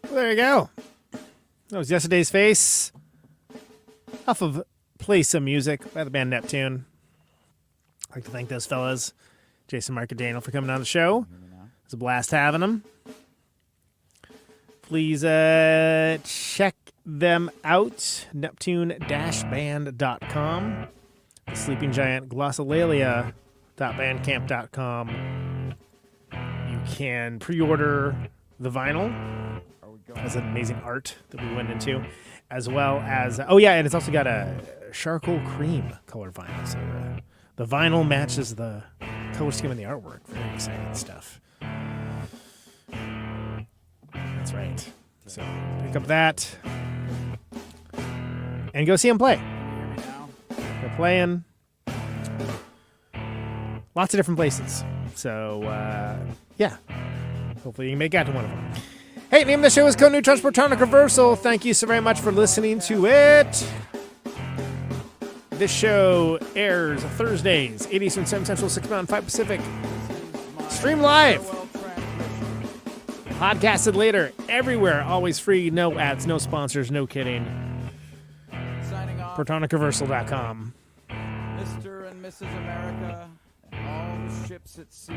Well, there you go. That was Yesterday's Face off of Play Some Music by the band Neptune. I'd like to thank those fellas, Jason, Mark, and Daniel, for coming on the show. It was a blast having them. Please check them out, neptune-band.com. The Sleeping Giant glossolalia.bandcamp.com. You can pre-order the vinyl. Has an amazing art that we went into, as well as and it's also got a charcoal cream color vinyl. So the vinyl matches the color scheme in the artwork. Very exciting stuff. That's right. So pick up that and go see them play. They're playing lots of different places. So hopefully you can make out to one of them. Hey, name of the show is Conan Neutron's Protonic Reversal. Thank you so very much for listening to it. This show airs Thursdays, 8 Eastern, 7 Central, 6 Mountain, 5 Pacific. Stream live. Podcasted later, everywhere, always free, no ads, no sponsors, no kidding. ProtonicReversal.com. Mr. and Mrs. America, and all the ships at sea.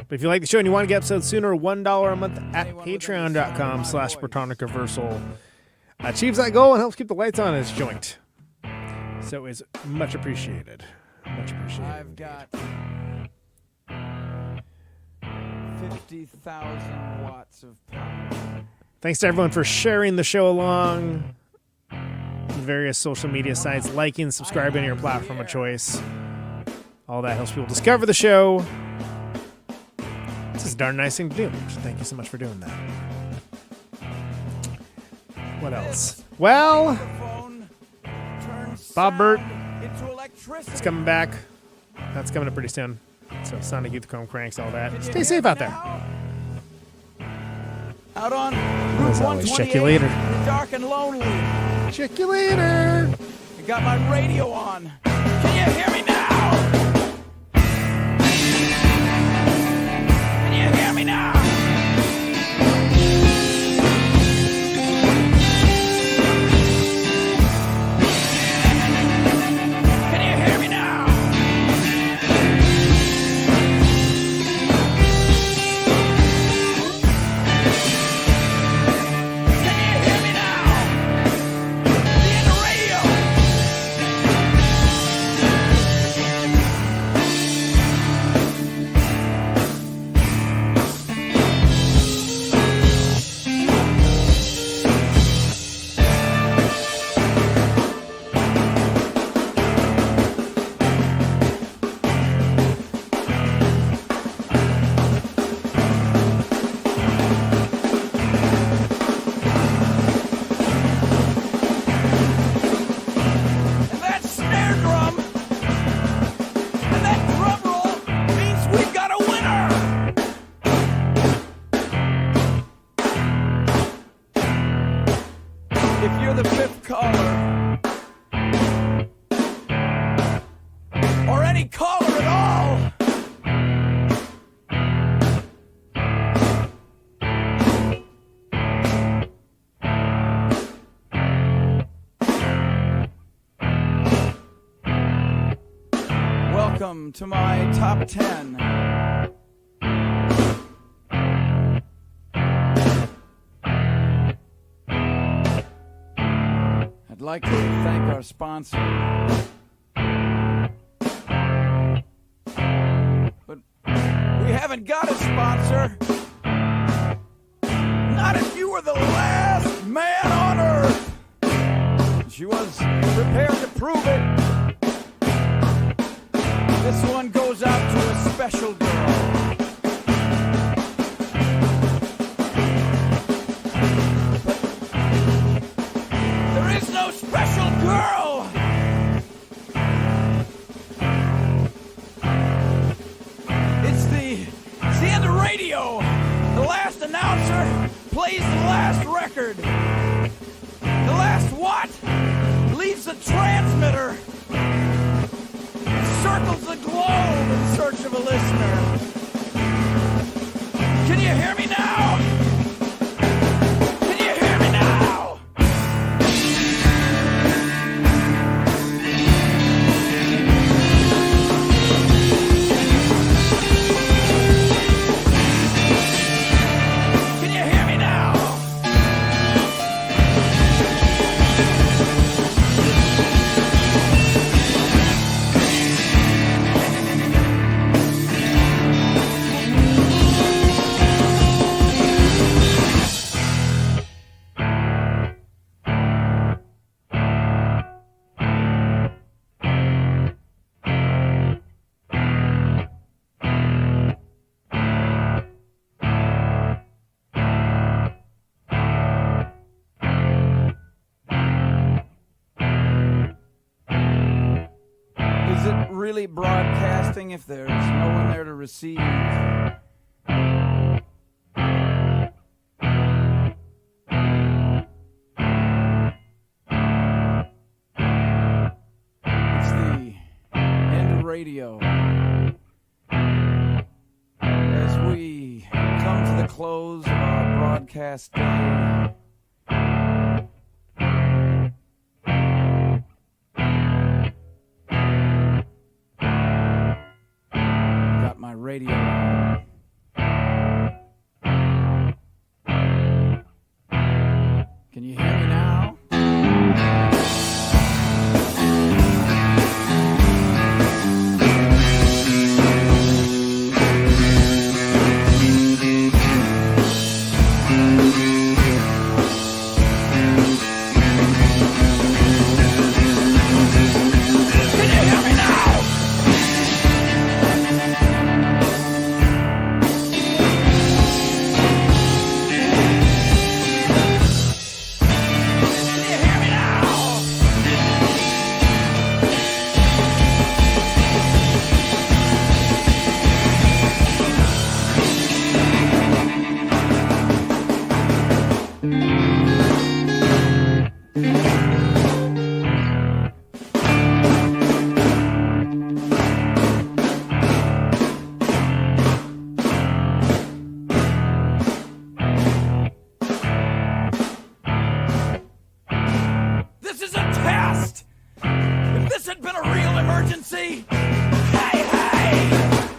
But if you like the show and you want to get episodes sooner, $1 a month at patreon.com/ProtonicReversal. Achieves that goal and helps keep the lights on in this joint. So it's much appreciated. Much appreciated. I've got 50,000 watts of power. Thanks to everyone for sharing the show along on various social media sites, liking, subscribing to your platform of choice. All that helps people discover the show. This is a darn nice thing to do. So thank you so much for doing that. What else? Well, Bob Burt is coming back. That's coming up pretty soon. So Sonic Youth, Chrome Cranks, all that. Stay safe out there. Out on As Route always, 128, check you later. dark and lonely. Check you later. I got my radio on. Can you hear me now? Can you hear me now? Can you hear me now? Can you hear me now? The end of radio. And that snare drum and that drum roll means we've got a winner. If you're the fifth caller, or any caller at all, welcome to my top 10. I'd like to thank our sponsor. But we haven't got a sponsor. Not if you were the last man on earth. She was prepared to prove it. This one goes out to a special girl. But there is no special girl. It's the end of radio. The last announcer plays the last record. The last what? Leaves the transmitter. Circles the globe in search of a listener. Can you hear me now? Can you hear me now? Is it really broadcasting if there's no one there to receive? It's the end of radio. As we come to the close of our broadcast day, got my radio on. Can you hear me now? This is a test! If this had been a real emergency, hey, hey!